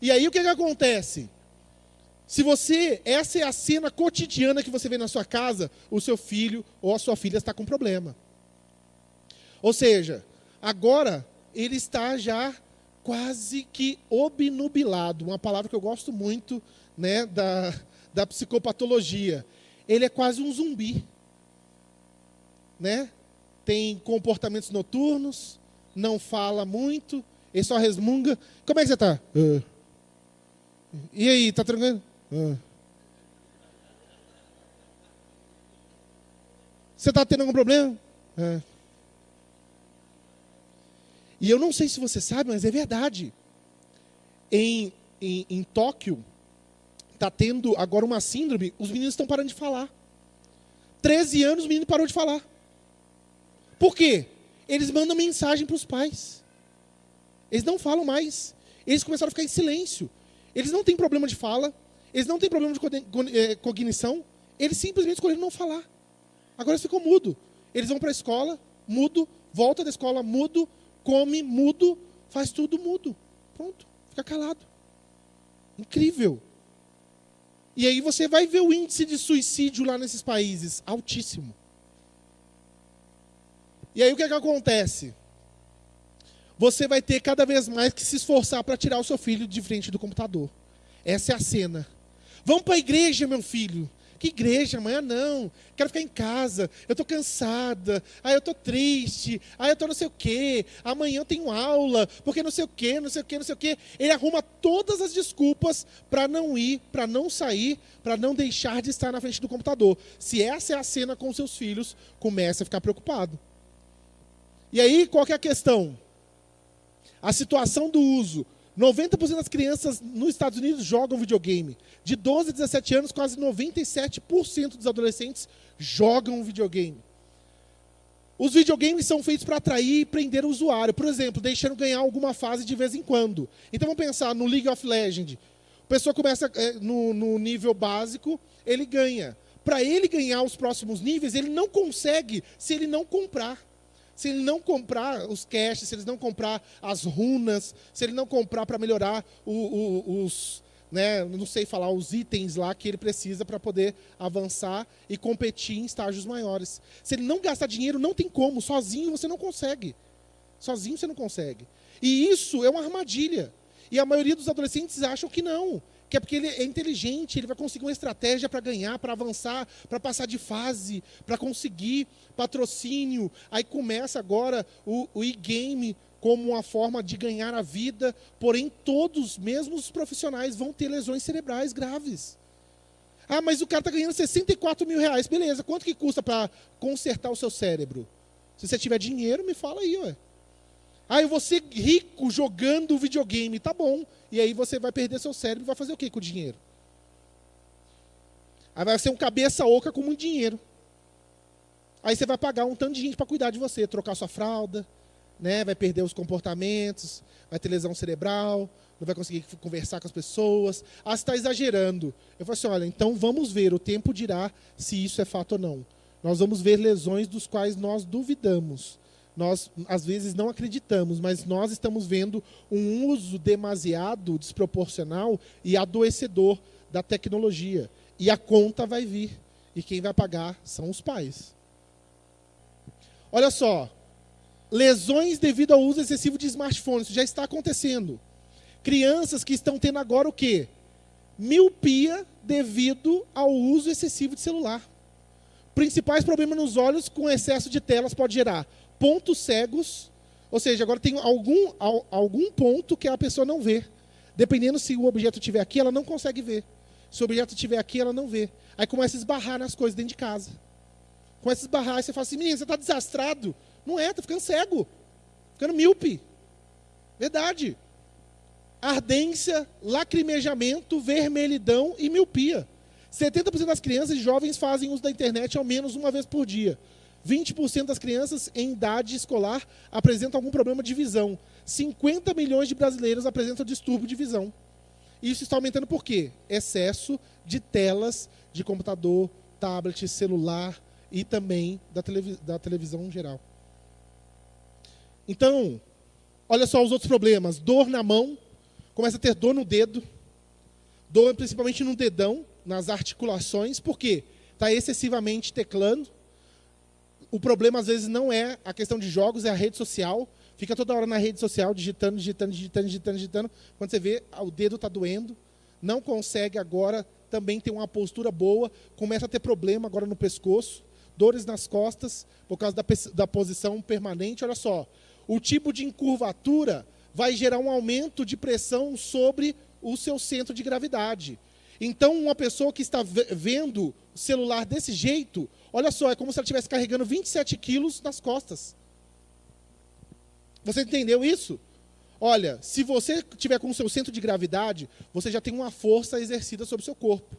E aí o que acontece? Se essa é a cena cotidiana que você vê na sua casa, o seu filho ou a sua filha está com problema. Ou seja, agora ele está já quase que obnubilado, uma palavra que eu gosto muito, né, da psicopatologia. Ele é quase um zumbi. Né? Tem comportamentos noturnos, não fala muito, ele só resmunga. Como é que você está? E aí, está tranquilo? Você está tendo algum problema? E eu não sei se você sabe, mas é verdade. Em Tóquio, está tendo agora uma síndrome, os meninos estão parando de falar. 13 anos o menino parou de falar. Por quê? Eles mandam mensagem para os pais. Eles não falam mais. Eles começaram a ficar em silêncio. Eles não têm problema de fala. Eles não têm problema de cognição. Eles simplesmente escolheram não falar. Agora eles ficam mudo. Eles vão para a escola, mudo. Volta da escola, mudo. Come, mudo. Faz tudo mudo. Pronto. Fica calado. Incrível. E aí você vai ver o índice de suicídio lá nesses países. Altíssimo. E aí o que acontece? Você vai ter cada vez mais que se esforçar para tirar o seu filho de frente do computador. Essa é a cena. Vamos para a igreja, meu filho. Que igreja? Amanhã não. Quero ficar em casa. Eu estou cansada. Eu estou triste. Eu estou não sei o quê. Amanhã eu tenho aula. Porque não sei o quê, não sei o quê, não sei o quê. Ele arruma todas as desculpas para não ir, para não sair, para não deixar de estar na frente do computador. Se essa é a cena com seus filhos, comece a ficar preocupado. E aí, qual que é a questão? A situação do uso. 90% das crianças nos Estados Unidos jogam videogame. De 12 a 17 anos, quase 97% dos adolescentes jogam videogame. Os videogames são feitos para atrair e prender o usuário. Por exemplo, deixando ganhar alguma fase de vez em quando. Então vamos pensar no League of Legends. A pessoa começa no nível básico, ele ganha. Para ele ganhar os próximos níveis, ele não consegue se ele não comprar. Se ele não comprar os caches, se ele não comprar as runas, se ele não comprar para melhorar os, né, não sei falar, os itens lá que ele precisa para poder avançar e competir em estágios maiores. Se ele não gastar dinheiro, não tem como. Sozinho você não consegue. Sozinho você não consegue. E isso é uma armadilha. E a maioria dos adolescentes acham que não. Que é porque ele é inteligente, ele vai conseguir uma estratégia para ganhar, para avançar, para passar de fase, para conseguir patrocínio. Aí começa agora o e-game como uma forma de ganhar a vida, porém todos, mesmo os profissionais, vão ter lesões cerebrais graves. Mas o cara está ganhando 64 mil reais, beleza, quanto que custa para consertar o seu cérebro? Se você tiver dinheiro, me fala aí, ué. Eu vou ser rico jogando videogame, tá bom. E aí você vai perder seu cérebro e vai fazer o quê com o dinheiro? Aí vai ser um cabeça oca com muito dinheiro. Aí você vai pagar um tanto de gente para cuidar de você, trocar sua fralda, né? Vai perder os comportamentos, vai ter lesão cerebral, não vai conseguir conversar com as pessoas. Você está exagerando. Eu falo assim, olha, então vamos ver, o tempo dirá se isso é fato ou não. Nós vamos ver lesões dos quais nós duvidamos. Nós, às vezes, não acreditamos, mas nós estamos vendo um uso demasiado, desproporcional e adoecedor da tecnologia. E a conta vai vir. E quem vai pagar são os pais. Olha só. Lesões devido ao uso excessivo de smartphones. Isso já está acontecendo. Crianças que estão tendo agora o quê? Miopia devido ao uso excessivo de celular. Principais problemas nos olhos com excesso de telas pode gerar pontos cegos, ou seja, agora tem algum ponto que a pessoa não vê. Dependendo se o objeto estiver aqui, ela não consegue ver. Se o objeto estiver aqui, ela não vê. Aí começa a esbarrar nas coisas dentro de casa. Começa a esbarrar, e você fala assim, menino, você está desastrado. Não é, está ficando cego. Ficando míope. Verdade. Ardência, lacrimejamento, vermelhidão e miopia. 70% das crianças e jovens fazem uso da internet ao menos uma vez por dia. 20% das crianças em idade escolar apresentam algum problema de visão. 50 milhões de brasileiros apresentam distúrbio de visão. Isso está aumentando por quê? Excesso de telas de computador, tablet, celular e também da televisão em geral. Então, olha só os outros problemas. Dor na mão, começa a ter dor no dedo, dor principalmente no dedão, nas articulações. Por quê? Está excessivamente teclando. O problema, às vezes, não é a questão de jogos, é a rede social. Fica toda hora na rede social, digitando. Quando você vê, o dedo está doendo. Não consegue agora também ter uma postura boa. Começa a ter problema agora no pescoço. Dores nas costas, por causa da posição permanente. Olha só, o tipo de encurvatura vai gerar um aumento de pressão sobre o seu centro de gravidade. Então, uma pessoa que está vendo o celular desse jeito, olha só, é como se ela estivesse carregando 27 quilos nas costas. Você entendeu isso? Olha, se você tiver com o seu centro de gravidade, você já tem uma força exercida sobre o seu corpo,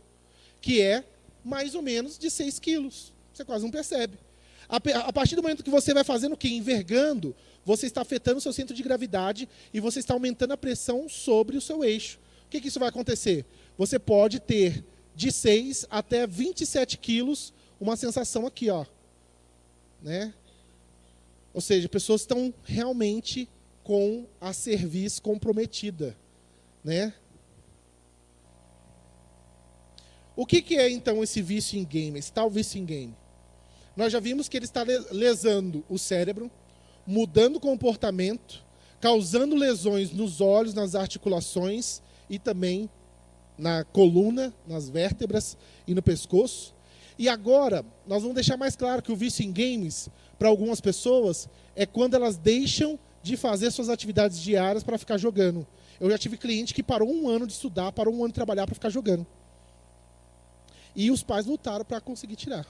que é mais ou menos de 6 quilos. Você quase não percebe. A partir do momento que você vai fazendo o quê? Envergando, você está afetando o seu centro de gravidade e você está aumentando a pressão sobre o seu eixo. O que isso vai acontecer? Você pode ter de 6 até 27 quilos uma sensação aqui, ó, né? Ou seja, pessoas estão realmente com a cerviz comprometida, né? O que é, então, esse vício em game, esse tal vício em game? Nós já vimos que ele está lesando o cérebro, mudando o comportamento, causando lesões nos olhos, nas articulações e também na coluna, nas vértebras e no pescoço. E agora, nós vamos deixar mais claro que o vício em games, para algumas pessoas, é quando elas deixam de fazer suas atividades diárias para ficar jogando. Eu já tive cliente que parou 1 ano de estudar, parou 1 ano de trabalhar para ficar jogando. E os pais lutaram para conseguir tirar.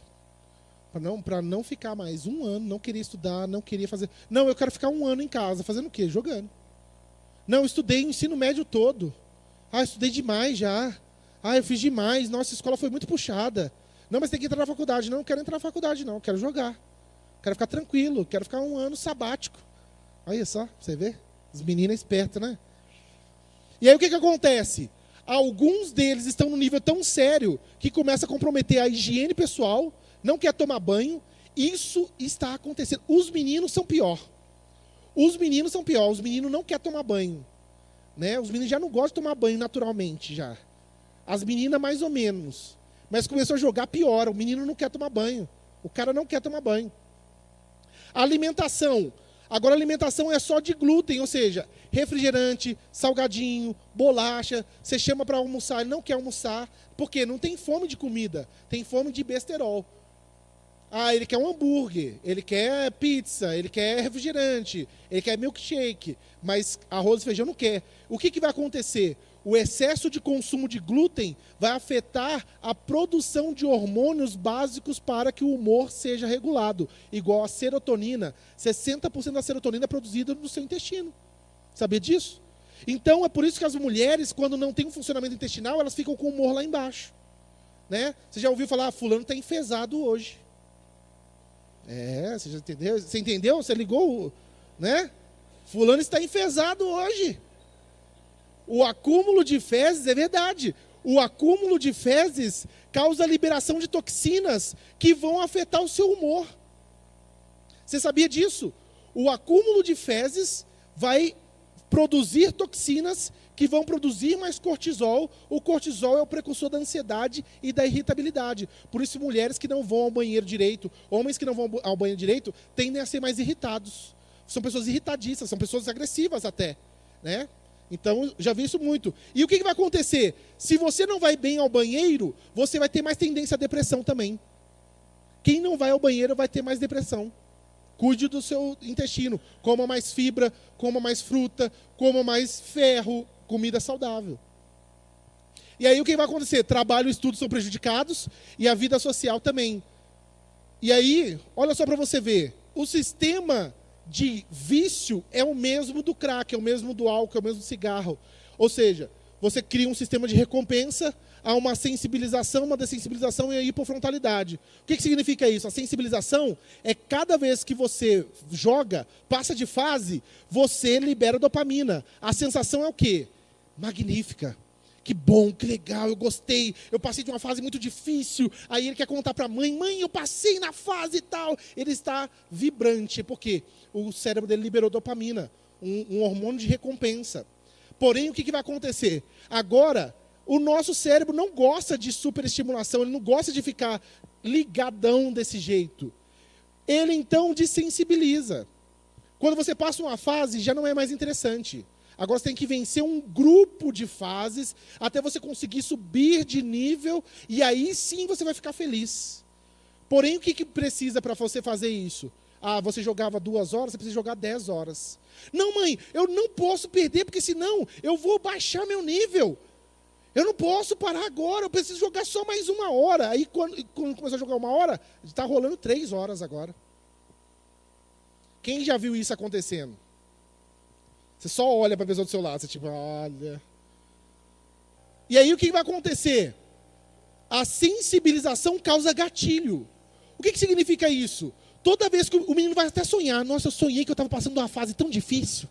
Para não ficar mais 1 ano, não queria estudar, não queria fazer... Não, eu quero ficar 1 ano em casa, fazendo o quê? Jogando. Não, eu estudei o ensino médio todo. Eu estudei demais já. Eu fiz demais. Nossa, a escola foi muito puxada. Não, mas tem que entrar na faculdade. Não quero entrar na faculdade, não. Quero jogar. Quero ficar tranquilo. Quero ficar 1 ano sabático. Olha só, você vê? As meninas espertas, né? E aí o que acontece? Alguns deles estão num nível tão sério que começa a comprometer a higiene pessoal, não quer tomar banho. Isso está acontecendo. Os meninos são pior. Os meninos não querem tomar banho. Né? Os meninos já não gostam de tomar banho naturalmente já. As meninas mais ou menos. Mas começou a jogar, pior. O menino não quer tomar banho. O cara não quer tomar banho. A alimentação. Agora a alimentação é só de glúten, ou seja, refrigerante, salgadinho, bolacha. Você chama para almoçar, ele não quer almoçar. Por quê? Não tem fome de comida, tem fome de besterol. Ele quer um hambúrguer, ele quer pizza, ele quer refrigerante, ele quer milkshake, mas arroz e feijão não quer. O que vai acontecer? O excesso de consumo de glúten vai afetar a produção de hormônios básicos para que o humor seja regulado. Igual a serotonina. 60% da serotonina é produzida no seu intestino. Sabia disso? Então, é por isso que as mulheres, quando não tem um funcionamento intestinal, elas ficam com o humor lá embaixo. Né? Você já ouviu falar, fulano está enfesado hoje. Você já entendeu? Você entendeu? Você ligou, né? Fulano está enfesado hoje. O acúmulo de fezes, é verdade, o acúmulo de fezes causa a liberação de toxinas que vão afetar o seu humor. Você sabia disso? O acúmulo de fezes vai produzir toxinas que vão produzir mais cortisol. O cortisol é o precursor da ansiedade e da irritabilidade. Por isso, mulheres que não vão ao banheiro direito, homens que não vão ao banheiro direito, tendem a ser mais irritados. São pessoas irritadiças, são pessoas agressivas até, né? Então, já vi isso muito. E o que vai acontecer? Se você não vai bem ao banheiro, você vai ter mais tendência à depressão também. Quem não vai ao banheiro vai ter mais depressão. Cuide do seu intestino. Coma mais fibra, coma mais fruta, coma mais ferro, comida saudável. E aí o que vai acontecer? Trabalho e estudo são prejudicados e a vida social também. E aí, olha só para você ver. O sistema de vício é o mesmo do crack, é o mesmo do álcool, é o mesmo do cigarro. Ou seja, você cria um sistema de recompensa, há uma sensibilização, uma dessensibilização e a hipofrontalidade. O que significa isso? A sensibilização é cada vez que você joga, passa de fase, você libera dopamina. A sensação é o quê? Magnífica. Que bom, que legal, eu gostei, eu passei de uma fase muito difícil. Aí ele quer contar para a mãe, eu passei na fase e tal. Ele está vibrante, porque o cérebro dele liberou dopamina, um hormônio de recompensa. Porém, o que vai acontecer? Agora, o nosso cérebro não gosta de superestimulação, ele não gosta de ficar ligadão desse jeito. Ele, então, desensibiliza. Quando você passa uma fase, já não é mais interessante. Agora você tem que vencer um grupo de fases até você conseguir subir de nível e aí sim você vai ficar feliz. Porém, o que precisa para você fazer isso? Você jogava 2 horas, você precisa jogar 10 horas. Não, mãe, eu não posso perder porque senão eu vou baixar meu nível. Eu não posso parar agora, eu preciso jogar só mais 1 hora. Aí quando começar a jogar 1 hora, está rolando 3 horas agora. Quem já viu isso acontecendo? Você só olha para a pessoa do seu lado, você tipo, olha. E aí o que vai acontecer? A sensibilização causa gatilho. O que significa isso? Toda vez que o menino vai até sonhar, nossa, eu sonhei que eu estava passando uma fase tão difícil.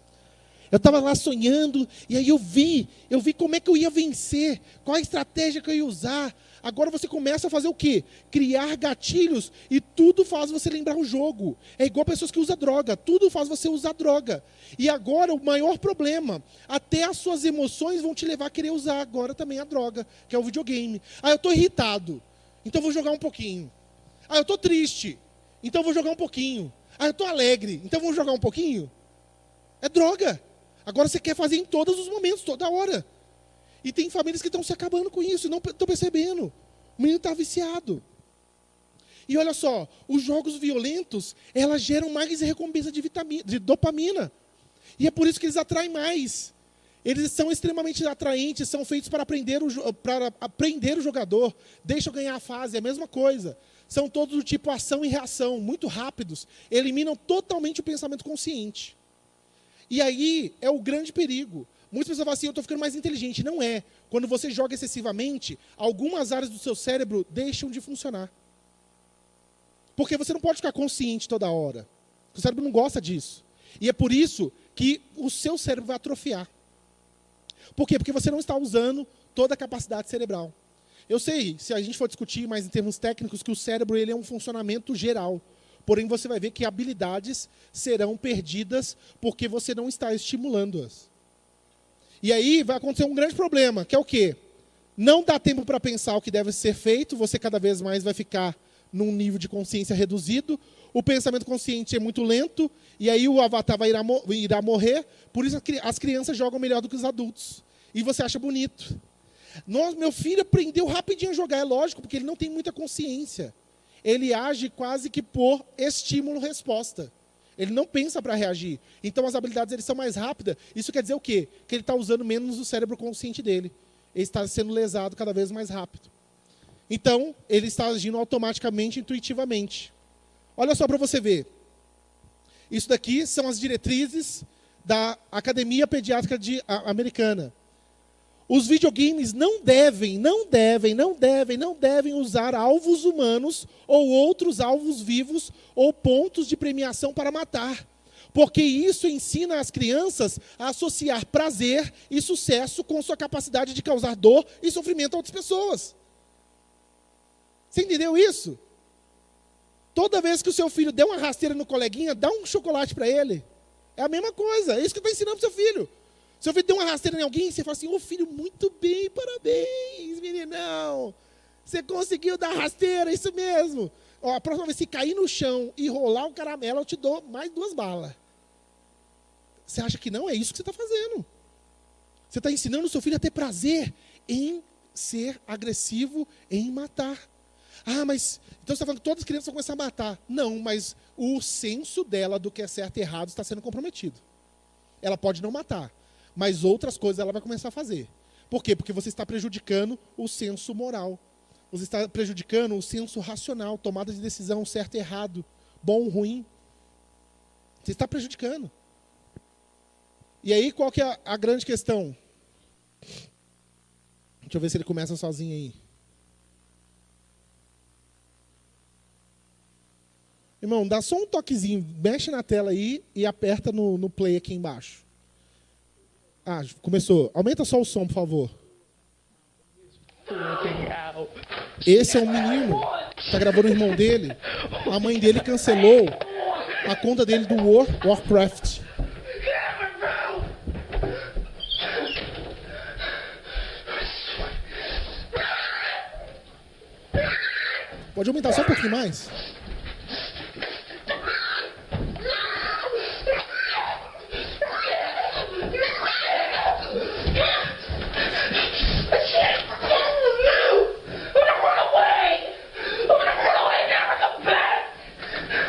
Eu estava lá sonhando, e aí eu vi como é que eu ia vencer, qual a estratégia que eu ia usar. Agora você começa a fazer o quê? Criar gatilhos, e tudo faz você lembrar o jogo. É igual pessoas que usam droga, tudo faz você usar droga. E agora o maior problema, até as suas emoções vão te levar a querer usar agora também a droga, que é o videogame. Eu estou irritado, então vou jogar um pouquinho. Eu estou triste, então vou jogar um pouquinho. Eu estou alegre, então vou jogar um pouquinho. É droga. Agora você quer fazer em todos os momentos, toda hora. E tem famílias que estão se acabando com isso, e não estão percebendo. O menino está viciado. E olha só, os jogos violentos, elas geram mais recompensa de dopamina. E é por isso que eles atraem mais. Eles são extremamente atraentes, são feitos para aprender o jogador. Deixa eu ganhar a fase, é a mesma coisa. São todos do tipo ação e reação, muito rápidos. Eliminam totalmente o pensamento consciente. E aí é o grande perigo. Muitas pessoas falam assim, eu estou ficando mais inteligente. Não é. Quando você joga excessivamente, algumas áreas do seu cérebro deixam de funcionar. Porque você não pode ficar consciente toda hora. O cérebro não gosta disso. E é por isso que o seu cérebro vai atrofiar. Por quê? Porque você não está usando toda a capacidade cerebral. Eu sei, se a gente for discutir mais em termos técnicos, que o cérebro ele é um funcionamento geral. Porém, você vai ver que habilidades serão perdidas porque você não está estimulando-as. E aí vai acontecer um grande problema, que é o quê? Não dá tempo para pensar o que deve ser feito, você cada vez mais vai ficar num nível de consciência reduzido, o pensamento consciente é muito lento, e aí o avatar irá morrer, por isso as crianças jogam melhor do que os adultos. E você acha bonito. Meu filho aprendeu rapidinho a jogar, é lógico, porque ele não tem muita consciência. Ele age quase que por estímulo-resposta. Ele não pensa para reagir. Então as habilidades eles são mais rápidas. Isso quer dizer o quê? Que ele está usando menos o cérebro consciente dele. Ele está sendo lesado cada vez mais rápido. Então, ele está agindo automaticamente, intuitivamente. Olha só para você ver. Isso daqui são as diretrizes da Academia Pediátrica Americana. Os videogames não devem usar alvos humanos ou outros alvos vivos ou pontos de premiação para matar. Porque isso ensina as crianças a associar prazer e sucesso com sua capacidade de causar dor e sofrimento a outras pessoas. Você entendeu isso? Toda vez que o seu filho der uma rasteira no coleguinha, dá um chocolate para ele. É a mesma coisa, é isso que está ensinando para o seu filho. Seu filho deu uma rasteira em alguém, você fala assim, ô filho, muito bem, parabéns, meninão. Você conseguiu dar rasteira, isso mesmo. Ó, a próxima vez, se cair no chão e rolar um caramelo, eu te dou mais 2 balas. Você acha que não? É isso que você está fazendo. Você está ensinando o seu filho a ter prazer em ser agressivo, em matar. Ah, mas então você está falando que todas as crianças vão começar a matar. Não, mas o senso dela do que é certo e errado está sendo comprometido. Ela pode não matar, mas outras coisas ela vai começar a fazer. Por quê? Porque você está prejudicando o senso moral. Você está prejudicando o senso racional, tomada de decisão, certo e errado, bom, ruim. Você está prejudicando. E aí, qual que é a grande questão? Deixa eu ver se ele começa sozinho aí. Irmão, dá só um toquezinho, mexe na tela aí e aperta no play aqui embaixo. Ah, começou. Aumenta só o som, por favor. Esse é um menino que está gravando o irmão dele. A mãe dele cancelou a conta dele do Warcraft. Pode aumentar só um pouquinho mais?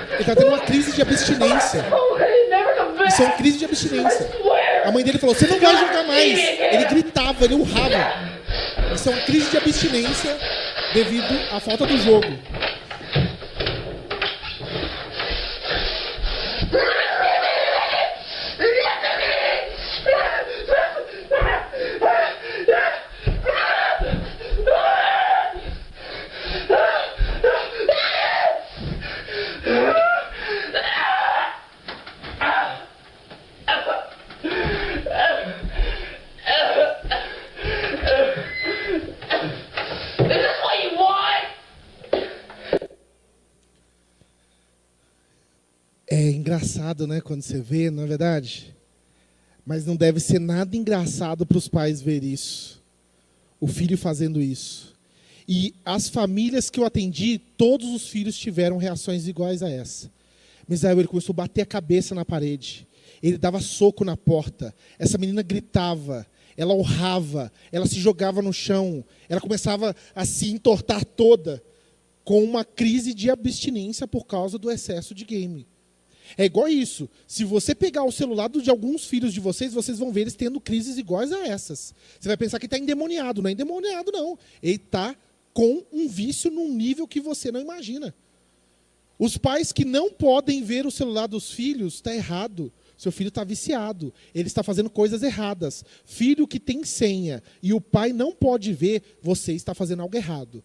Ele está tendo uma crise de abstinência. Isso é uma crise de abstinência. A mãe dele falou, você não vai jogar mais. Ele gritava, ele urrava. Isso é uma crise de abstinência devido à falta do jogo. É engraçado, né, quando você vê, não é verdade? Mas não deve ser nada engraçado para os pais ver isso. O filho fazendo isso. E as famílias que eu atendi, todos os filhos tiveram reações iguais a essa. Misael, ele começou a bater a cabeça na parede. Ele dava soco na porta. Essa menina gritava. ela urrava, ela se jogava no chão, ela começava a se entortar toda, com uma crise de abstinência por causa do excesso de game. É igual isso. Se você pegar o celular de alguns filhos de vocês, vocês vão ver eles tendo crises iguais a essas. Você vai pensar que está endemoniado. Não é endemoniado, não. Ele está com um vício num nível que você não imagina. Os pais que não podem ver o celular dos filhos, está errado. Seu filho está viciado. Ele está fazendo coisas erradas. Filho que tem senha e o pai não pode ver, você está fazendo algo errado.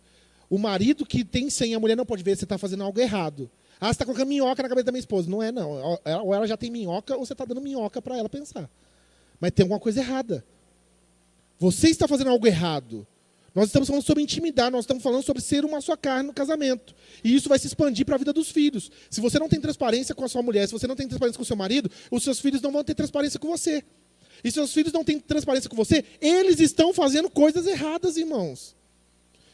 O marido que tem senha, a mulher não pode ver, você está fazendo algo errado. Ah, você está colocando minhoca na cabeça da minha esposa. Não é, não. Ou ela já tem minhoca, ou você está dando minhoca para ela pensar. Mas tem alguma coisa errada. Você está fazendo algo errado. Nós estamos falando sobre intimidade, nós estamos falando sobre ser uma só carne no casamento. E isso vai se expandir para a vida dos filhos. Se você não tem transparência com a sua mulher, se você não tem transparência com o seu marido, os seus filhos não vão ter transparência com você. E se seus filhos não têm transparência com você, eles estão fazendo coisas erradas, irmãos.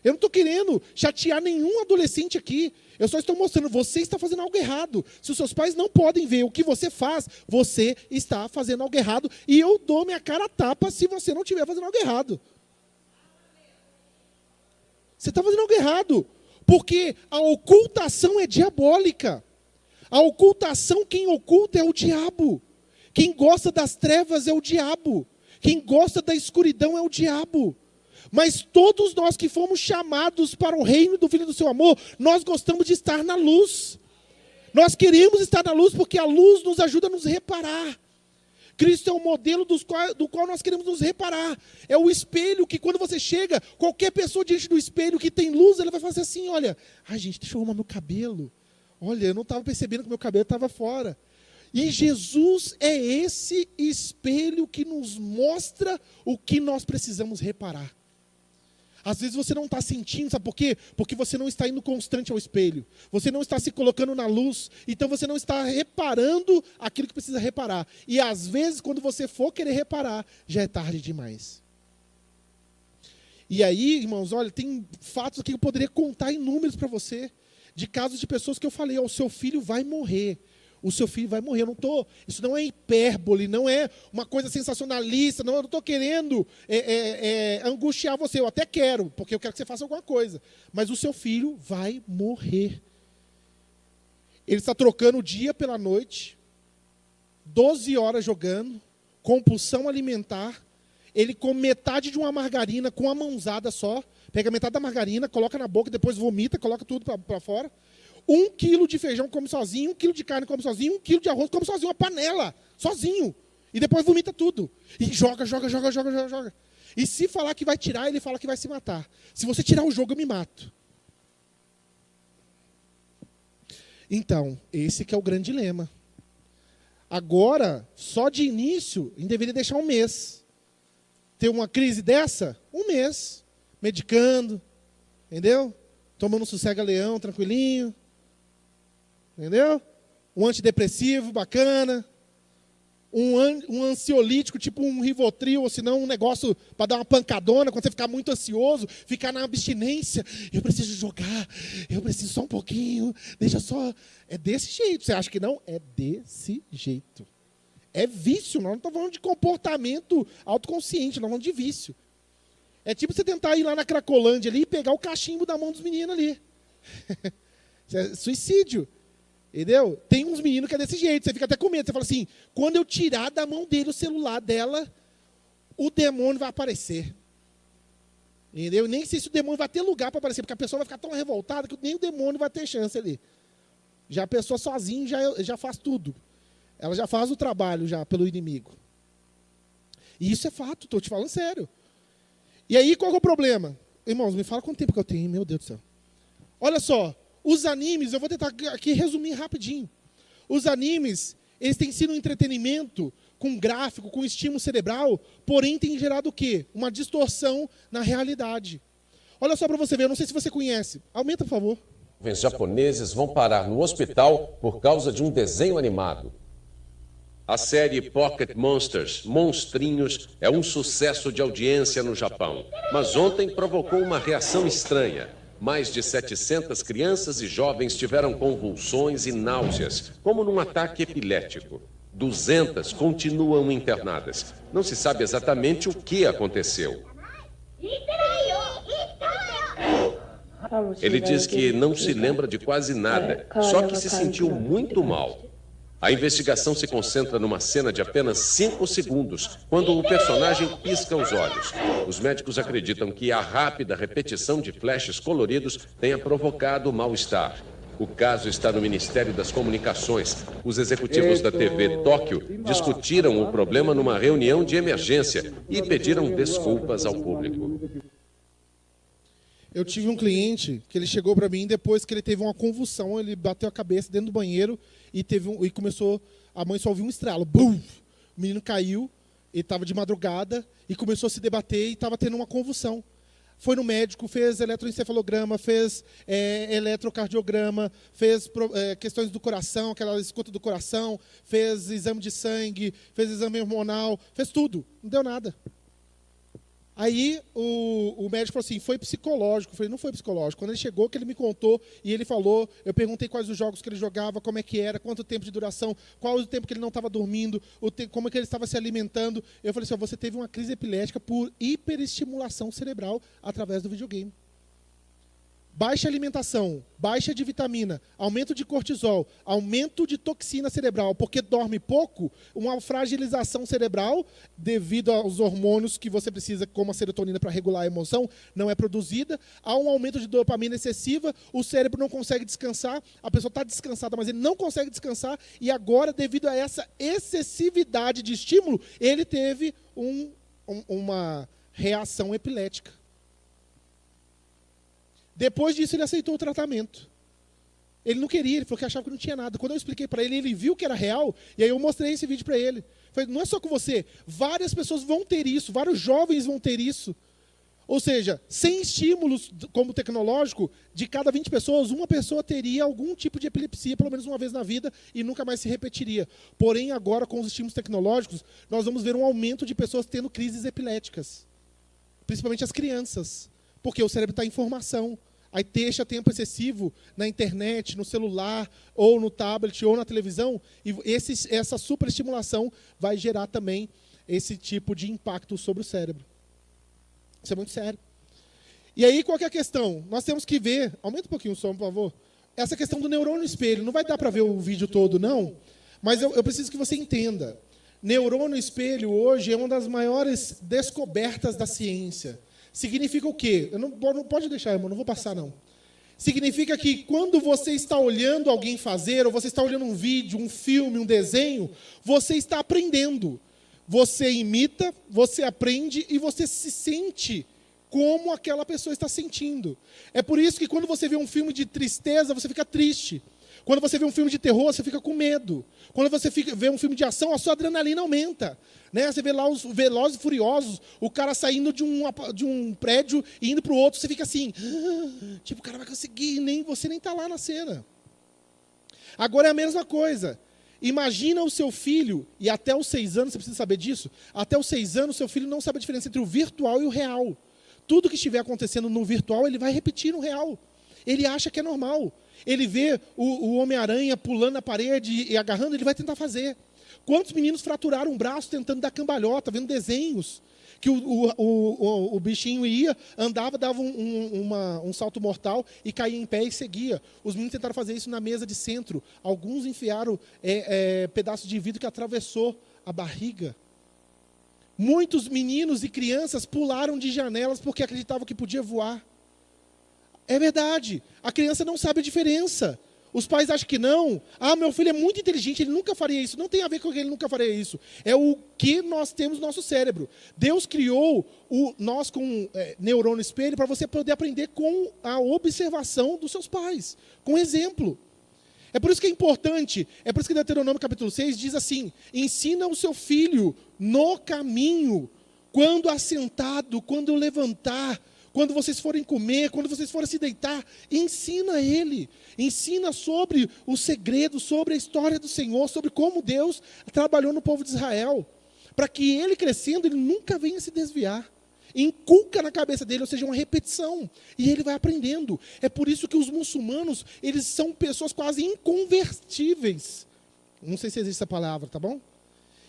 Eu não estou querendo chatear nenhum adolescente aqui. Eu só estou mostrando, você está fazendo algo errado. Se os seus pais não podem ver o que você faz, você está fazendo algo errado. E eu dou minha cara a tapa se você não estiver fazendo algo errado. Você está fazendo algo errado. Porque a ocultação é diabólica. A ocultação, quem oculta é o diabo. Quem gosta das trevas é o diabo. Quem gosta da escuridão é o diabo. Mas todos nós que fomos chamados para o reino do Filho do seu amor, nós gostamos de estar na luz. Nós queremos estar na luz porque a luz nos ajuda a nos reparar. Cristo é o modelo do qual nós queremos nos reparar. É o espelho que quando você chega, qualquer pessoa diante do espelho que tem luz, ela vai fazer assim, olha, ai gente, deixa eu arrumar meu cabelo. Olha, eu não estava percebendo que meu cabelo estava fora. E Jesus é esse espelho que nos mostra o que nós precisamos reparar. Às vezes você não está sentindo, sabe por quê? Porque você não está indo constante ao espelho. Você não está se colocando na luz. Então você não está reparando aquilo que precisa reparar. E às vezes, quando você for querer reparar, já é tarde demais. E aí, irmãos, olha, tem fatos aqui que eu poderia contar inúmeros para você. De casos de pessoas que eu falei, o seu filho vai morrer. O seu filho vai morrer. Isso não é hipérbole, não é uma coisa sensacionalista, eu não estou querendo angustiar você, eu até quero, porque eu quero que você faça alguma coisa. Mas o seu filho vai morrer. Ele está trocando o dia pela noite, 12 horas jogando, compulsão alimentar, ele come metade de uma margarina com uma mãozada só, pega metade da margarina, coloca na boca, depois vomita, coloca tudo para fora. 1 quilo de feijão come sozinho, 1 quilo de carne come sozinho, 1 quilo de arroz come sozinho, uma panela, sozinho. E depois vomita tudo. E joga. E se falar que vai tirar, ele fala que vai se matar. Se você tirar o jogo, eu me mato. Então, esse que é o grande dilema. Agora, só de início, a gente deveria deixar 1 mês. Ter uma crise dessa, 1 mês. Medicando, entendeu? Tomando um sossega-leão, tranquilinho. Entendeu? Um antidepressivo bacana. Um ansiolítico, tipo um Rivotril, ou senão um negócio para dar uma pancadona, quando você ficar muito ansioso, ficar na abstinência. Eu preciso jogar, eu preciso só um pouquinho, deixa só. É desse jeito. Você acha que não? É desse jeito. É vício, nós não estamos falando de comportamento autoconsciente, nós estamos falando de vício. É tipo você tentar ir lá na Cracolândia ali e pegar o cachimbo da mão dos meninos ali. É suicídio. Entendeu? Tem uns meninos que é desse jeito, você fica até com medo. Você fala assim, quando eu tirar da mão dele o celular dela, o demônio vai aparecer. Entendeu? Nem sei se o demônio vai ter lugar para aparecer, porque a pessoa vai ficar tão revoltada que nem o demônio vai ter chance ali. Já a pessoa sozinha já faz tudo. Ela já faz o trabalho já pelo inimigo. E isso é fato, estou te falando sério. E aí, qual é o problema? Irmãos, me fala quanto tempo que eu tenho, meu Deus do céu. Olha só, os animes, eu vou tentar aqui resumir rapidinho. Os animes, eles têm sido um entretenimento com gráfico, com estímulo cerebral, porém tem gerado o quê? Uma distorção na realidade. Olha só para você ver, eu não sei se você conhece. Aumenta, por favor. Jovens japoneses vão parar no hospital por causa de um desenho animado. A série Pocket Monsters, Monstrinhos, é um sucesso de audiência no Japão. Mas ontem provocou uma reação estranha. Mais de 700 crianças e jovens tiveram convulsões e náuseas, como num ataque epilético. 200 continuam internadas. Não Não se sabe exatamente o que aconteceu. Ele diz que não se lembra de quase nada, só que se sentiu muito mal. A investigação se concentra numa cena de apenas 5 segundos, quando o personagem pisca os olhos. Os médicos acreditam que a rápida repetição de flashes coloridos tenha provocado mal-estar. O caso está no Ministério das Comunicações. Os executivos da TV Tóquio discutiram o problema numa reunião de emergência e pediram desculpas ao público. Eu tive um cliente que ele chegou para mim depois que ele teve uma convulsão, ele bateu a cabeça dentro do banheiro e começou, a mãe só ouviu um estralo, bum! O menino caiu, ele estava de madrugada e começou a se debater e estava tendo uma convulsão. Foi no médico, fez eletroencefalograma, fez eletrocardiograma, fez questões do coração, aquela escuta do coração, fez exame de sangue, fez exame hormonal, fez tudo, não deu nada. Aí o médico falou assim, foi psicológico. Eu falei, não foi psicológico. Quando ele chegou, que ele me contou, e ele falou, eu perguntei quais os jogos que ele jogava, como é que era, quanto tempo de duração, qual o tempo que ele não estava dormindo, como é que ele estava se alimentando. Eu falei assim, você teve uma crise epilética por hiperestimulação cerebral através do videogame. Baixa alimentação, baixa de vitamina, aumento de cortisol, aumento de toxina cerebral, porque dorme pouco, uma fragilização cerebral devido aos hormônios que você precisa, como a serotonina para regular a emoção, não é produzida, há um aumento de dopamina excessiva, o cérebro não consegue descansar, a pessoa está descansada, mas ele não consegue descansar, e agora, devido a essa excessividade de estímulo, ele teve uma reação epilética. Depois disso, ele aceitou o tratamento. Ele não queria, ele falou que achava que não tinha nada. Quando eu expliquei para ele, ele viu que era real, e aí eu mostrei esse vídeo para ele. Falei, não é só com você, várias pessoas vão ter isso, vários jovens vão ter isso. Ou seja, sem estímulos como tecnológico, de cada 20 pessoas, uma pessoa teria algum tipo de epilepsia, pelo menos uma vez na vida, e nunca mais se repetiria. Porém, agora, com os estímulos tecnológicos, nós vamos ver um aumento de pessoas tendo crises epiléticas. Principalmente as crianças. Porque o cérebro está em formação. Aí deixa tempo excessivo na internet, no celular, ou no tablet, ou na televisão, e essa superestimulação vai gerar também esse tipo de impacto sobre o cérebro. Isso é muito sério. E aí, qual que é a questão? Nós temos que ver, aumenta um pouquinho o som, por favor, essa questão do neurônio espelho. Não vai dar para ver o vídeo todo, não, mas eu preciso que você entenda. Neurônio espelho hoje é uma das maiores descobertas da ciência. Significa o quê? Não pode deixar, irmão, não vou passar, não. Significa que quando você está olhando alguém fazer, ou você está olhando um vídeo, um filme, um desenho, você está aprendendo. Você imita, você aprende e você se sente como aquela pessoa está sentindo. É por isso que quando você vê um filme de tristeza, você fica triste. Quando você vê um filme de terror, você fica com medo. Quando você vê um filme de ação, a sua adrenalina aumenta. Né? Você vê lá os Velozes e Furiosos, o cara saindo de um prédio e indo para o outro, você fica assim, tipo, o cara vai conseguir, você nem está lá na cena. Agora é a mesma coisa. Imagina o seu filho, e até os 6 anos, você precisa saber disso, até os 6 anos, seu filho não sabe a diferença entre o virtual e o real. Tudo que estiver acontecendo no virtual, ele vai repetir no real. Ele acha que é normal. Ele vê o Homem-Aranha pulando na parede e agarrando, ele vai tentar fazer. Quantos meninos fraturaram um braço tentando dar cambalhota, vendo desenhos? Que o bichinho ia, andava, dava um salto mortal e caía em pé e seguia. Os meninos tentaram fazer isso na mesa de centro. Alguns enfiaram pedaços de vidro que atravessou a barriga. Muitos meninos e crianças pularam de janelas porque acreditavam que podia voar. É verdade. A criança não sabe a diferença. Os pais acham que não. Meu filho é muito inteligente, ele nunca faria isso. Não tem a ver com que ele nunca faria isso. É o que nós temos no nosso cérebro. Deus criou nós com neurônio espelho para você poder aprender com a observação dos seus pais. Com exemplo. É por isso que é importante, é por isso que Deuteronômio capítulo 6 diz assim, ensina o seu filho no caminho, quando assentado, quando levantar, quando vocês forem comer, quando vocês forem se deitar, ensina ele. Ensina sobre o segredo, sobre a história do Senhor, sobre como Deus trabalhou no povo de Israel. Para que ele crescendo, ele nunca venha se desviar. Inculca na cabeça dele, ou seja, uma repetição. E ele vai aprendendo. É por isso que os muçulmanos, eles são pessoas quase inconvertíveis. Não sei se existe essa palavra, tá bom?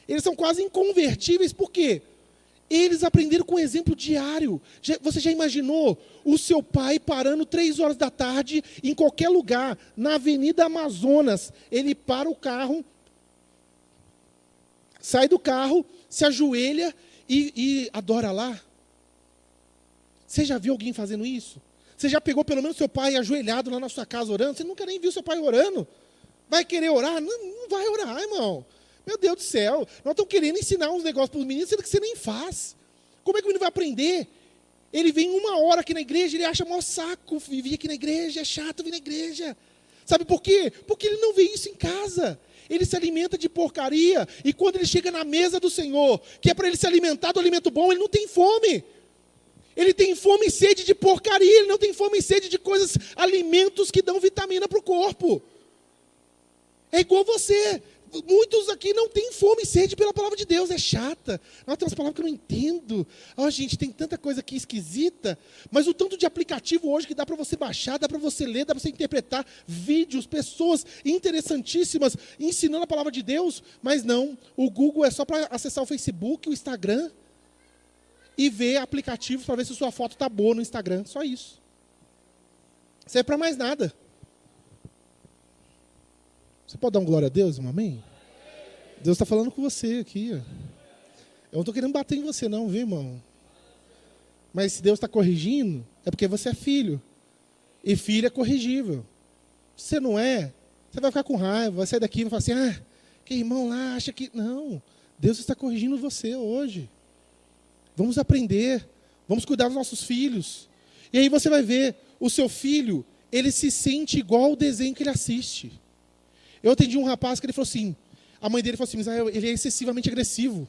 Eles são quase inconvertíveis, por quê? Eles aprenderam com exemplo diário. Você já imaginou o seu pai parando 3 horas da tarde em qualquer lugar, na Avenida Amazonas? Ele para o carro, sai do carro, se ajoelha e adora lá. Você já viu alguém fazendo isso? Você já pegou pelo menos seu pai ajoelhado lá na sua casa orando? Você nunca nem viu seu pai orando? Vai querer orar? Não vai orar, irmão. Meu Deus do céu. Nós estamos querendo ensinar uns negócios para os meninos, sendo que você nem faz. Como é que o menino vai aprender? Ele vem 1 hora aqui na igreja, ele acha maior saco vir aqui na igreja, é chato vir na igreja. Sabe por quê? Porque ele não vê isso em casa. Ele se alimenta de porcaria, e quando ele chega na mesa do Senhor, que é para ele se alimentar do alimento bom, ele não tem fome. Ele tem fome e sede de porcaria, ele não tem fome e sede de coisas, alimentos que dão vitamina para o corpo. É igual você. Muitos aqui não têm fome e sede pela palavra de Deus, é chata. Não, tem umas palavras que eu não entendo. Gente, tem tanta coisa aqui esquisita, mas o tanto de aplicativo hoje que dá para você baixar, dá para você ler, dá para você interpretar, vídeos, pessoas interessantíssimas ensinando a palavra de Deus, mas não, o Google é só para acessar o Facebook, o Instagram, e ver aplicativos para ver se sua foto está boa no Instagram, só isso. Não serve para mais nada. Você pode dar um glória a Deus, irmão? Amém? Deus está falando com você aqui. Eu não estou querendo bater em você não, viu, irmão? Mas se Deus está corrigindo, é porque você é filho. E filho é corrigível. Se você não é, você vai ficar com raiva, vai sair daqui e vai falar assim, que irmão lá acha que... Não, Deus está corrigindo você hoje. Vamos aprender, vamos cuidar dos nossos filhos. E aí você vai ver, o seu filho, ele se sente igual ao desenho que ele assiste. Eu atendi um rapaz que ele falou assim, a mãe dele falou assim, Israel, ele é excessivamente agressivo.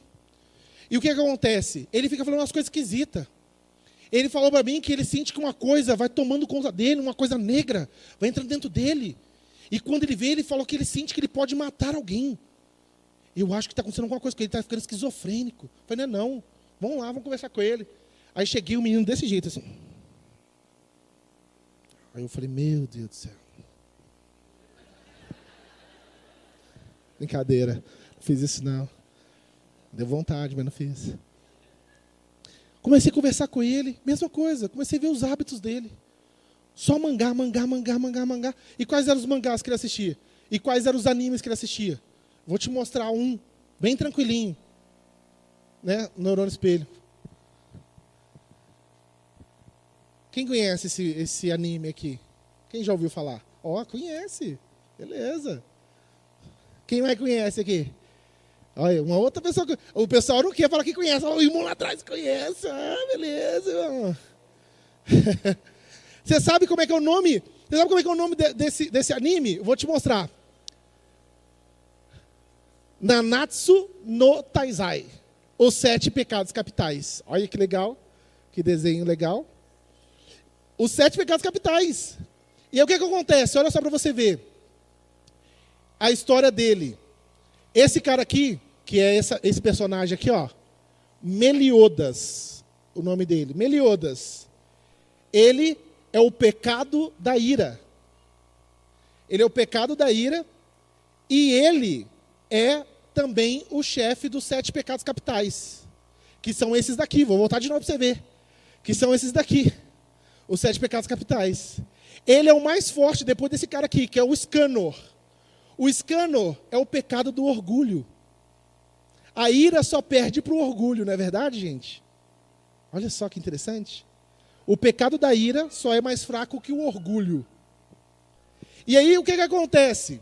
E o que acontece? Ele fica falando umas coisas esquisitas. Ele falou para mim que ele sente que uma coisa vai tomando conta dele, uma coisa negra, vai entrando dentro dele. E quando ele vê, ele falou que ele sente que ele pode matar alguém. Eu acho que está acontecendo alguma coisa com ele, está ficando esquizofrênico. Eu falei, não, vamos lá, vamos conversar com ele. Aí cheguei, o menino desse jeito, assim. Aí eu falei, meu Deus do céu. Brincadeira, não fiz isso não. Deu vontade, mas não fiz. Comecei a conversar com ele, mesma coisa, comecei a ver os hábitos dele. Só mangá. E quais eram os mangás que ele assistia? E quais eram os animes que ele assistia? Vou te mostrar um, bem tranquilinho. Né? Neurônio Espelho. Quem conhece esse anime aqui? Quem já ouviu falar? Conhece. Beleza. Quem mais conhece aqui? Olha, uma outra pessoa. O pessoal não quer falar que conhece. O irmão lá atrás conhece. Beleza, irmão. Você sabe como é que é o nome? Você sabe como é que é o nome desse anime? Eu vou te mostrar. Nanatsu no Taizai. Os 7 Pecados Capitais. Olha que legal. Que desenho legal. Os 7 Pecados Capitais. E aí o que acontece? Olha só para você ver. A história dele. Esse cara aqui, que é esse personagem aqui, Meliodas, o nome dele, Meliodas. Ele é o pecado da ira. Ele é o pecado da ira e ele é também o chefe dos 7 pecados capitais, que são esses daqui. Vou voltar de novo para você ver. Que são esses daqui, os 7 pecados capitais. Ele é o mais forte depois desse cara aqui, que é o Escanor. O Escanor é o pecado do orgulho. A ira só perde para o orgulho, não é verdade, gente? Olha só que interessante. O pecado da ira só é mais fraco que o orgulho. E aí, o que acontece?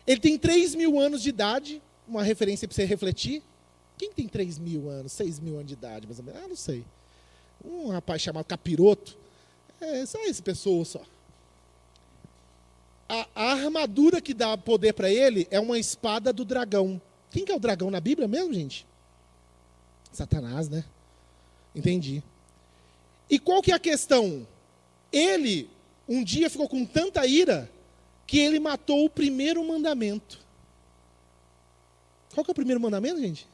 Ele tem 3.000 anos de idade, uma referência para você refletir. Quem tem 3.000 anos, 6.000 anos de idade, mais ou menos? Não sei. Um rapaz chamado Capiroto. Só essa pessoa só. A armadura que dá poder para ele é uma espada do dragão. Quem que é o dragão na Bíblia mesmo, gente? Satanás, né? Entendi. E qual que é a questão? Ele, um dia, ficou com tanta ira que ele matou o primeiro mandamento. Qual que é o primeiro mandamento, gente?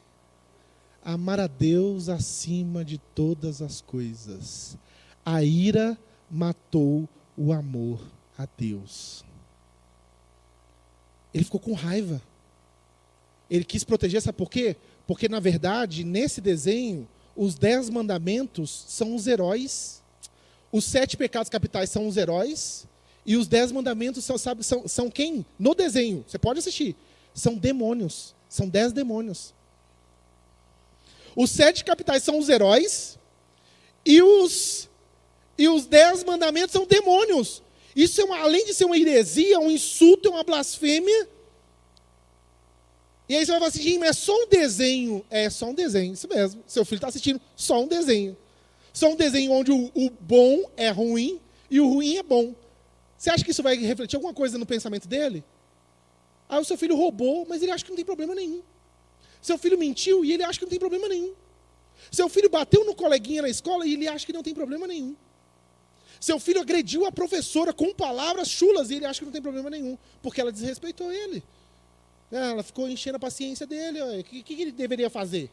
Amar a Deus acima de todas as coisas. A ira matou o amor a Deus. Ele ficou com raiva. Ele quis proteger, sabe por quê? Porque, na verdade, nesse desenho, os 10 mandamentos são os heróis, os 7 pecados capitais são os heróis, e os 10 mandamentos são quem? No desenho, você pode assistir. São demônios, são 10 demônios. Os 7 capitais são os heróis, e os 10 mandamentos são demônios. Isso, além de ser uma heresia, um insulto, é uma blasfêmia. E aí você vai falar assim, mas é só um desenho. É só um desenho, isso mesmo. Seu filho está assistindo só um desenho. Só um desenho onde o bom é ruim e o ruim é bom. Você acha que isso vai refletir alguma coisa no pensamento dele? Ah, o seu filho roubou, mas ele acha que não tem problema nenhum. Seu filho mentiu e ele acha que não tem problema nenhum. Seu filho bateu no coleguinha na escola e ele acha que não tem problema nenhum. Seu filho agrediu a professora com palavras chulas e ele acha que não tem problema nenhum, porque ela desrespeitou ele. Ela ficou enchendo a paciência dele. O que ele deveria fazer?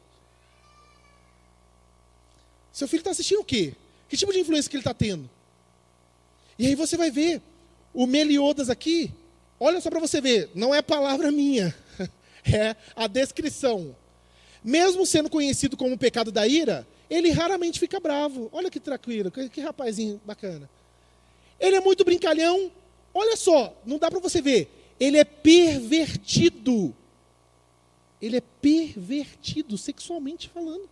Seu filho está assistindo o quê? Que tipo de influência que ele está tendo? E aí você vai ver, o Meliodas aqui, olha só para você ver, não é palavra minha, é a descrição. Mesmo sendo conhecido como o pecado da ira, ele raramente fica bravo. Olha que tranquilo, que rapazinho bacana. Ele é muito brincalhão. Olha só, não dá para você ver. Ele é pervertido. Ele é pervertido, sexualmente falando.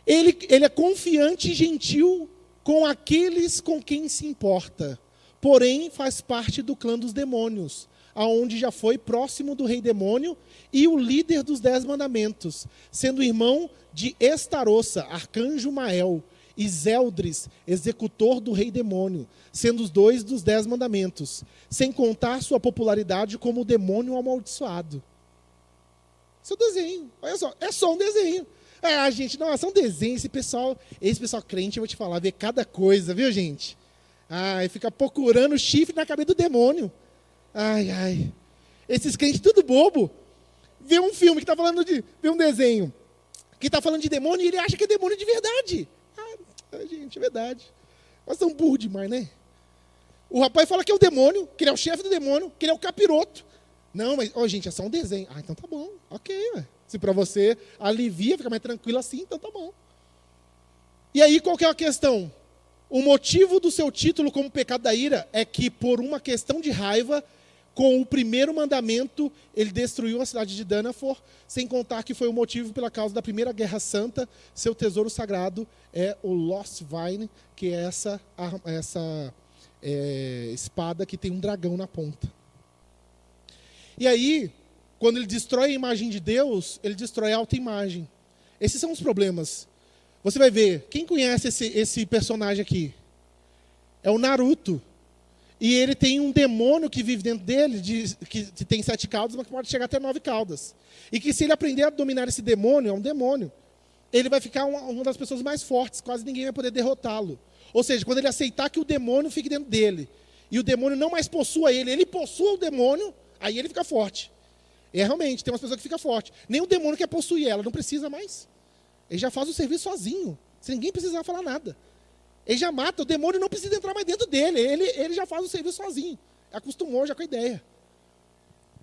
Ele é confiante e gentil com aqueles com quem se importa. Porém, faz parte do clã dos demônios, aonde já foi próximo do rei demônio e o líder dos 10 mandamentos, sendo irmão de Estarossa, arcanjo Mael, e Zeldris, executor do rei demônio, sendo os 2 dos 10 mandamentos, sem contar sua popularidade como o demônio amaldiçoado. Esse é o desenho, olha só, é só um desenho. Gente, não, é só um desenho, esse pessoal crente, eu vou te falar, vê cada coisa, viu, gente? E fica procurando chifre na cabeça do demônio. Esses crentes tudo bobo. Vê um filme que está falando vê um desenho que está falando de demônio e ele acha que é demônio de verdade. Gente, é verdade. Nós somos burros demais, né? O rapaz fala que é o demônio, que ele é o chefe do demônio, que ele é o capiroto. Não, mas, gente, é só um desenho. Então tá bom, ok, ué. Se para você alivia, fica mais tranquilo assim, então tá bom. E aí, qual que é a questão? O motivo do seu título como pecado da ira é que, por uma questão de raiva, com o primeiro mandamento, ele destruiu a cidade de Danafor, sem contar que foi o motivo pela causa da primeira guerra santa. Seu tesouro sagrado é o Lost Vine, que é essa espada que tem um dragão na ponta. E aí, quando ele destrói a imagem de Deus, ele destrói a autoimagem. Esses são os problemas. Você vai ver, quem conhece esse personagem aqui? É o Naruto. E ele tem um demônio que vive dentro dele, que tem 7 caudas, mas que pode chegar até 9 caudas. E que se ele aprender a dominar esse demônio, é um demônio, ele vai ficar uma das pessoas mais fortes, quase ninguém vai poder derrotá-lo. Ou seja, quando ele aceitar que o demônio fique dentro dele, e o demônio não mais possua ele possua o demônio, aí ele fica forte. Realmente, tem umas pessoas que ficam fortes. Nem o demônio quer possuir ela, não precisa mais. Ele já faz o serviço sozinho, sem ninguém precisar falar nada. Ele já mata, o demônio não precisa entrar mais dentro dele, ele já faz o serviço sozinho. Acostumou já com a ideia.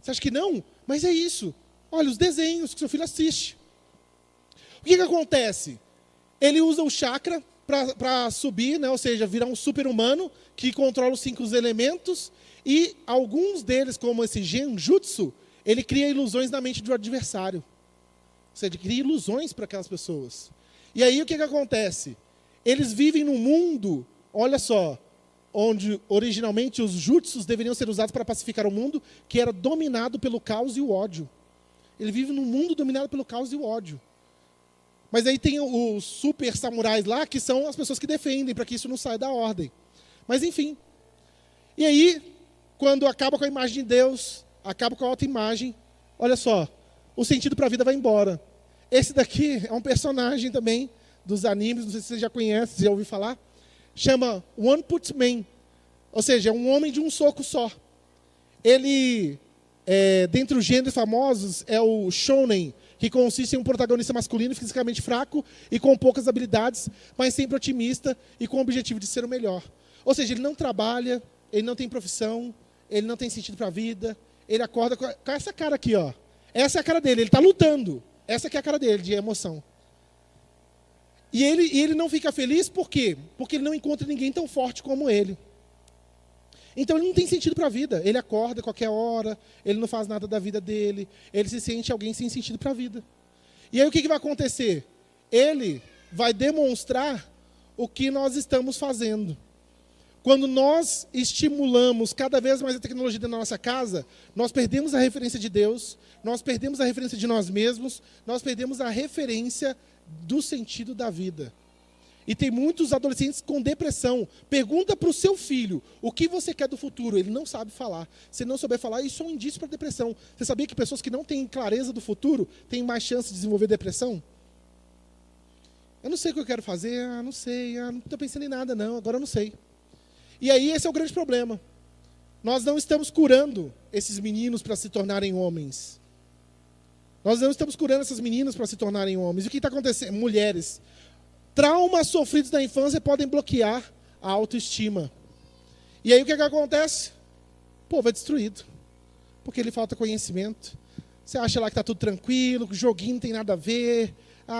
Você acha que não? Mas é isso. Olha, os desenhos que seu filho assiste. O que acontece? Ele usa o chakra para subir, né? Ou seja, virar um super-humano que controla os 5 elementos, e alguns deles, como esse genjutsu, ele cria ilusões na mente do adversário. Ou seja, ele cria ilusões para aquelas pessoas. E aí o que acontece? Eles vivem num mundo, olha só, onde originalmente os jutsus deveriam ser usados para pacificar o mundo, que era dominado pelo caos e o ódio. Ele vive num mundo dominado pelo caos e o ódio. Mas aí tem os super samurais lá, que são as pessoas que defendem para que isso não saia da ordem. Mas enfim. E aí, quando acaba com a imagem de Deus, acaba com a autoimagem, olha só, o sentido para a vida vai embora. Esse daqui é um personagem também dos animes, não sei se você já conhece, já ouviu falar, chama One Punch Man, ou seja, é um homem de um soco só. Ele, dentre os gêneros famosos, é o Shonen, que consiste em um protagonista masculino fisicamente fraco e com poucas habilidades, mas sempre otimista e com o objetivo de ser o melhor. Ou seja, ele não trabalha, ele não tem profissão, ele não tem sentido para a vida, ele acorda com essa cara aqui, ó. Essa é a cara dele, ele está lutando. Essa que é a cara dele, de emoção. E ele não fica feliz por quê? Porque ele não encontra ninguém tão forte como ele. Então ele não tem sentido para a vida. Ele acorda a qualquer hora, ele não faz nada da vida dele, ele se sente alguém sem sentido para a vida. E aí o que vai acontecer? Ele vai demonstrar o que nós estamos fazendo. Quando nós estimulamos cada vez mais a tecnologia dentro da nossa casa, nós perdemos a referência de Deus, nós perdemos a referência de nós mesmos, nós perdemos a referência do sentido da vida. E tem muitos adolescentes com depressão. Pergunta para o seu filho, o que você quer do futuro? Ele não sabe falar. Se não souber falar, isso é um indício para depressão. Você sabia que pessoas que não têm clareza do futuro têm mais chance de desenvolver depressão? Eu não sei o que eu quero fazer, não sei, não estou pensando em nada não, agora eu não sei. E aí esse é o grande problema. Nós não estamos curando esses meninos para se tornarem homens. Nós não estamos curando essas meninas para se tornarem homens. E o que está acontecendo? Mulheres. Traumas sofridos na infância podem bloquear a autoestima. E aí o que acontece? O povo é destruído. Porque lhe falta conhecimento. Você acha lá que está tudo tranquilo, que o joguinho não tem nada a ver.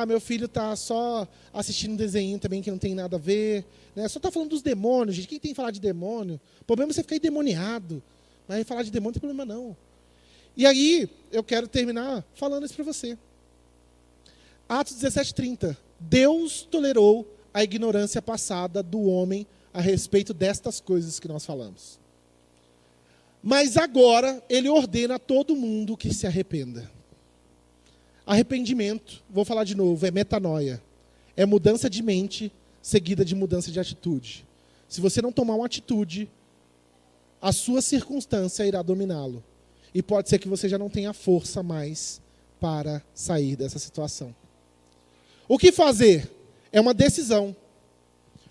Meu filho está só assistindo um desenho também que não tem nada a ver. Né? Só está falando dos demônios, gente. Quem tem que falar de demônio? O problema é você ficar endemoniado. Mas falar de demônio não tem problema não. E aí, eu quero terminar falando isso para você. Atos 17:30. Deus tolerou a ignorância passada do homem a respeito destas coisas que nós falamos. Mas agora, ele ordena a todo mundo que se arrependa. Arrependimento, vou falar de novo, é metanoia. É mudança de mente seguida de mudança de atitude. Se você não tomar uma atitude, a sua circunstância irá dominá-lo. E pode ser que você já não tenha força mais para sair dessa situação. O que fazer? É uma decisão.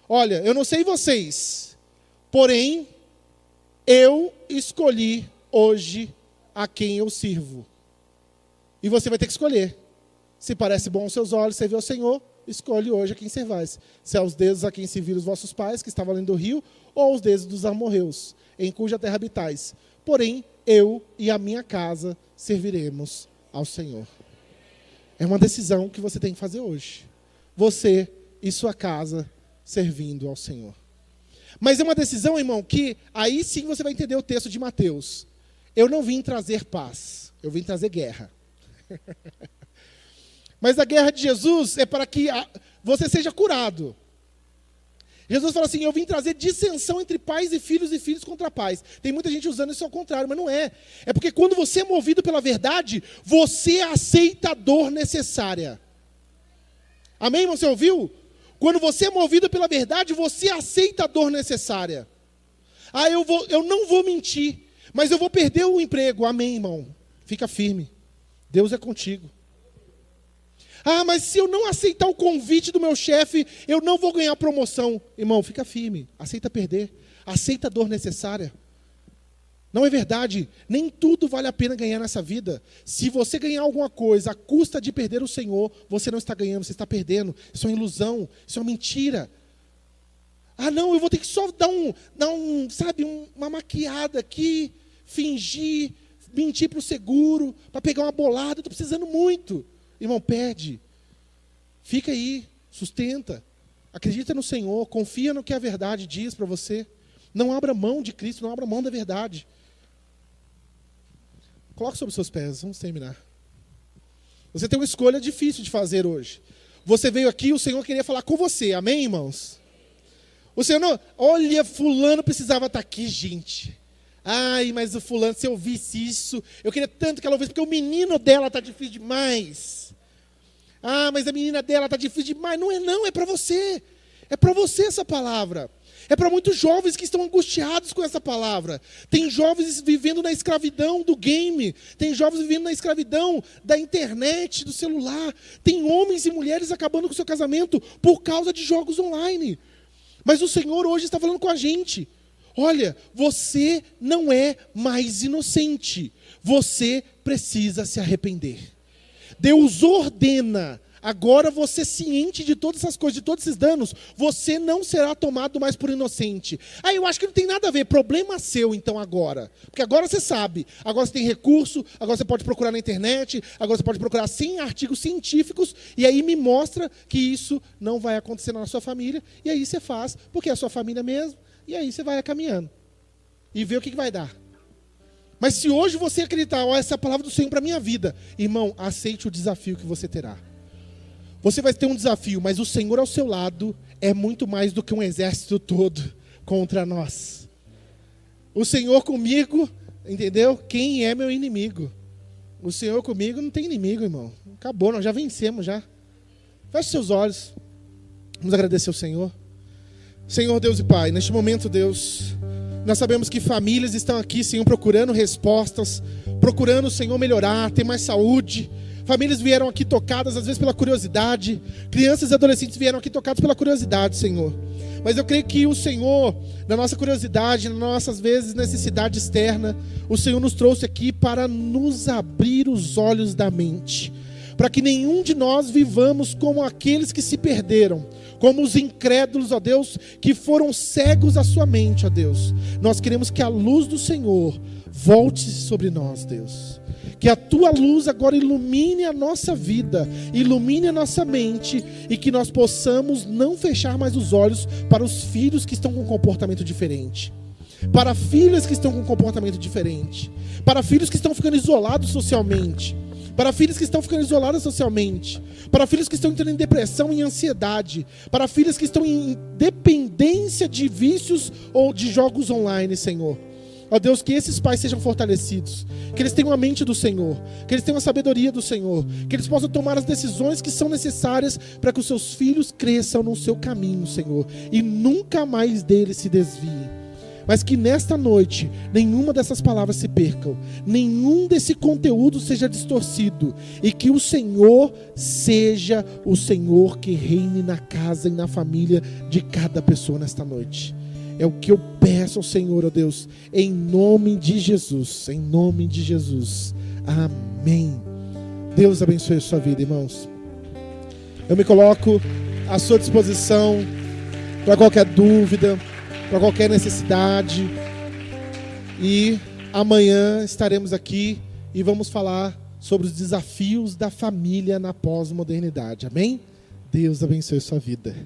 Olha, eu não sei vocês, porém, eu escolhi hoje a quem eu sirvo. E você vai ter que escolher. Se parece bom aos seus olhos servir ao Senhor, escolhe hoje a quem servais. Se é aos deuses a quem serviram os vossos pais, que estavam além do rio, ou aos deuses dos amorreus, em cuja terra habitais. Porém, eu e a minha casa serviremos ao Senhor. É uma decisão que você tem que fazer hoje. Você e sua casa servindo ao Senhor. Mas é uma decisão, irmão, que aí sim você vai entender o texto de Mateus. Eu não vim trazer paz, eu vim trazer guerra. Mas a guerra de Jesus é para que você seja curado. Jesus fala assim, eu vim trazer dissensão entre pais e filhos contra pais. Tem muita gente usando isso ao contrário, mas não é. É porque quando você é movido pela verdade, você aceita a dor necessária. Amém, irmão? Você ouviu? Quando você é movido pela verdade, você aceita a dor necessária. Eu não vou mentir, mas eu vou perder o emprego. Amém, irmão? Fica firme. Deus é contigo. Mas se eu não aceitar o convite do meu chefe, eu não vou ganhar promoção. Irmão, fica firme. Aceita perder. Aceita a dor necessária. Não é verdade. Nem tudo vale a pena ganhar nessa vida. Se você ganhar alguma coisa à custa de perder o Senhor, você não está ganhando, você está perdendo. Isso é uma ilusão. Isso é uma mentira. Não, eu vou ter que só dar uma maquiada aqui, fingir, mentir para o seguro, para pegar uma bolada. Estou precisando muito. Irmão, pede. Fica aí, sustenta. Acredita no Senhor, confia no que a verdade diz para você. Não abra mão de Cristo, não abra mão da verdade. Coloque sobre os seus pés, vamos terminar. Você tem uma escolha difícil de fazer hoje. Você veio aqui, o Senhor queria falar com você, amém, irmãos? O Senhor não, olha, fulano precisava estar aqui, gente. Mas o fulano, se eu visse isso, eu queria tanto que ela ouvisse, porque o menino dela está difícil demais. Mas a menina dela está difícil demais. Não, é para você. É para você essa palavra. É para muitos jovens que estão angustiados com essa palavra. Tem jovens vivendo na escravidão do game. Tem jovens vivendo na escravidão da internet, do celular. Tem homens e mulheres acabando com o seu casamento por causa de jogos online. Mas o Senhor hoje está falando com a gente. Olha, você não é mais inocente. Você precisa se arrepender. Deus ordena agora você ciente de todas essas coisas, de todos esses danos, você não será tomado mais por inocente. Aí eu acho que não tem nada a ver, problema seu então agora. Porque agora você sabe, agora você tem recurso, agora você pode procurar na internet, agora você pode procurar 100 artigos científicos, e aí me mostra que isso não vai acontecer na sua família, e aí você faz, porque é a sua família mesmo, e aí você vai caminhando. E vê o que vai dar. Mas se hoje você acreditar, essa é a palavra do Senhor para a minha vida, irmão, aceite o desafio que você terá. Você vai ter um desafio, mas o Senhor ao seu lado é muito mais do que um exército todo contra nós. O Senhor comigo, entendeu? Quem é meu inimigo? O Senhor comigo não tem inimigo, irmão. Acabou, nós já vencemos já. Feche seus olhos. Vamos agradecer ao Senhor. Senhor Deus e Pai, neste momento, Deus, nós sabemos que famílias estão aqui, Senhor, procurando respostas, procurando, Senhor, melhorar, ter mais saúde. Famílias vieram aqui tocadas, às vezes, pela curiosidade. Crianças e adolescentes vieram aqui tocados pela curiosidade, Senhor. Mas eu creio que o Senhor, na nossa curiosidade, nas nossas, vezes, necessidade externa, o Senhor nos trouxe aqui para nos abrir os olhos da mente. Para que nenhum de nós vivamos como aqueles que se perderam, como os incrédulos, ó Deus, que foram cegos à sua mente, ó Deus. Nós queremos que a luz do Senhor volte sobre nós, Deus. Que a tua luz agora ilumine a nossa vida, ilumine a nossa mente, e que nós possamos não fechar mais os olhos para os filhos que estão com um comportamento diferente, para filhas que estão com um comportamento diferente, para filhos que estão ficando isolados socialmente, para filhos que estão ficando isolados socialmente, para filhos que estão entrando em depressão e ansiedade, para filhos que estão em dependência de vícios ou de jogos online, Senhor. Ó Deus, que esses pais sejam fortalecidos, que eles tenham a mente do Senhor, que eles tenham a sabedoria do Senhor, que eles possam tomar as decisões que são necessárias para que os seus filhos cresçam no seu caminho, Senhor, e nunca mais deles se desviem. Mas que nesta noite nenhuma dessas palavras se percam, nenhum desse conteúdo seja distorcido, e que o Senhor seja o Senhor que reine na casa e na família de cada pessoa nesta noite. É o que eu peço ao Senhor, ó Deus, em nome de Jesus, em nome de Jesus. Amém. Deus abençoe a sua vida, irmãos. Eu me coloco à sua disposição para qualquer dúvida, para qualquer necessidade. E amanhã estaremos aqui e vamos falar sobre os desafios da família na pós-modernidade. Amém? Deus abençoe a sua vida.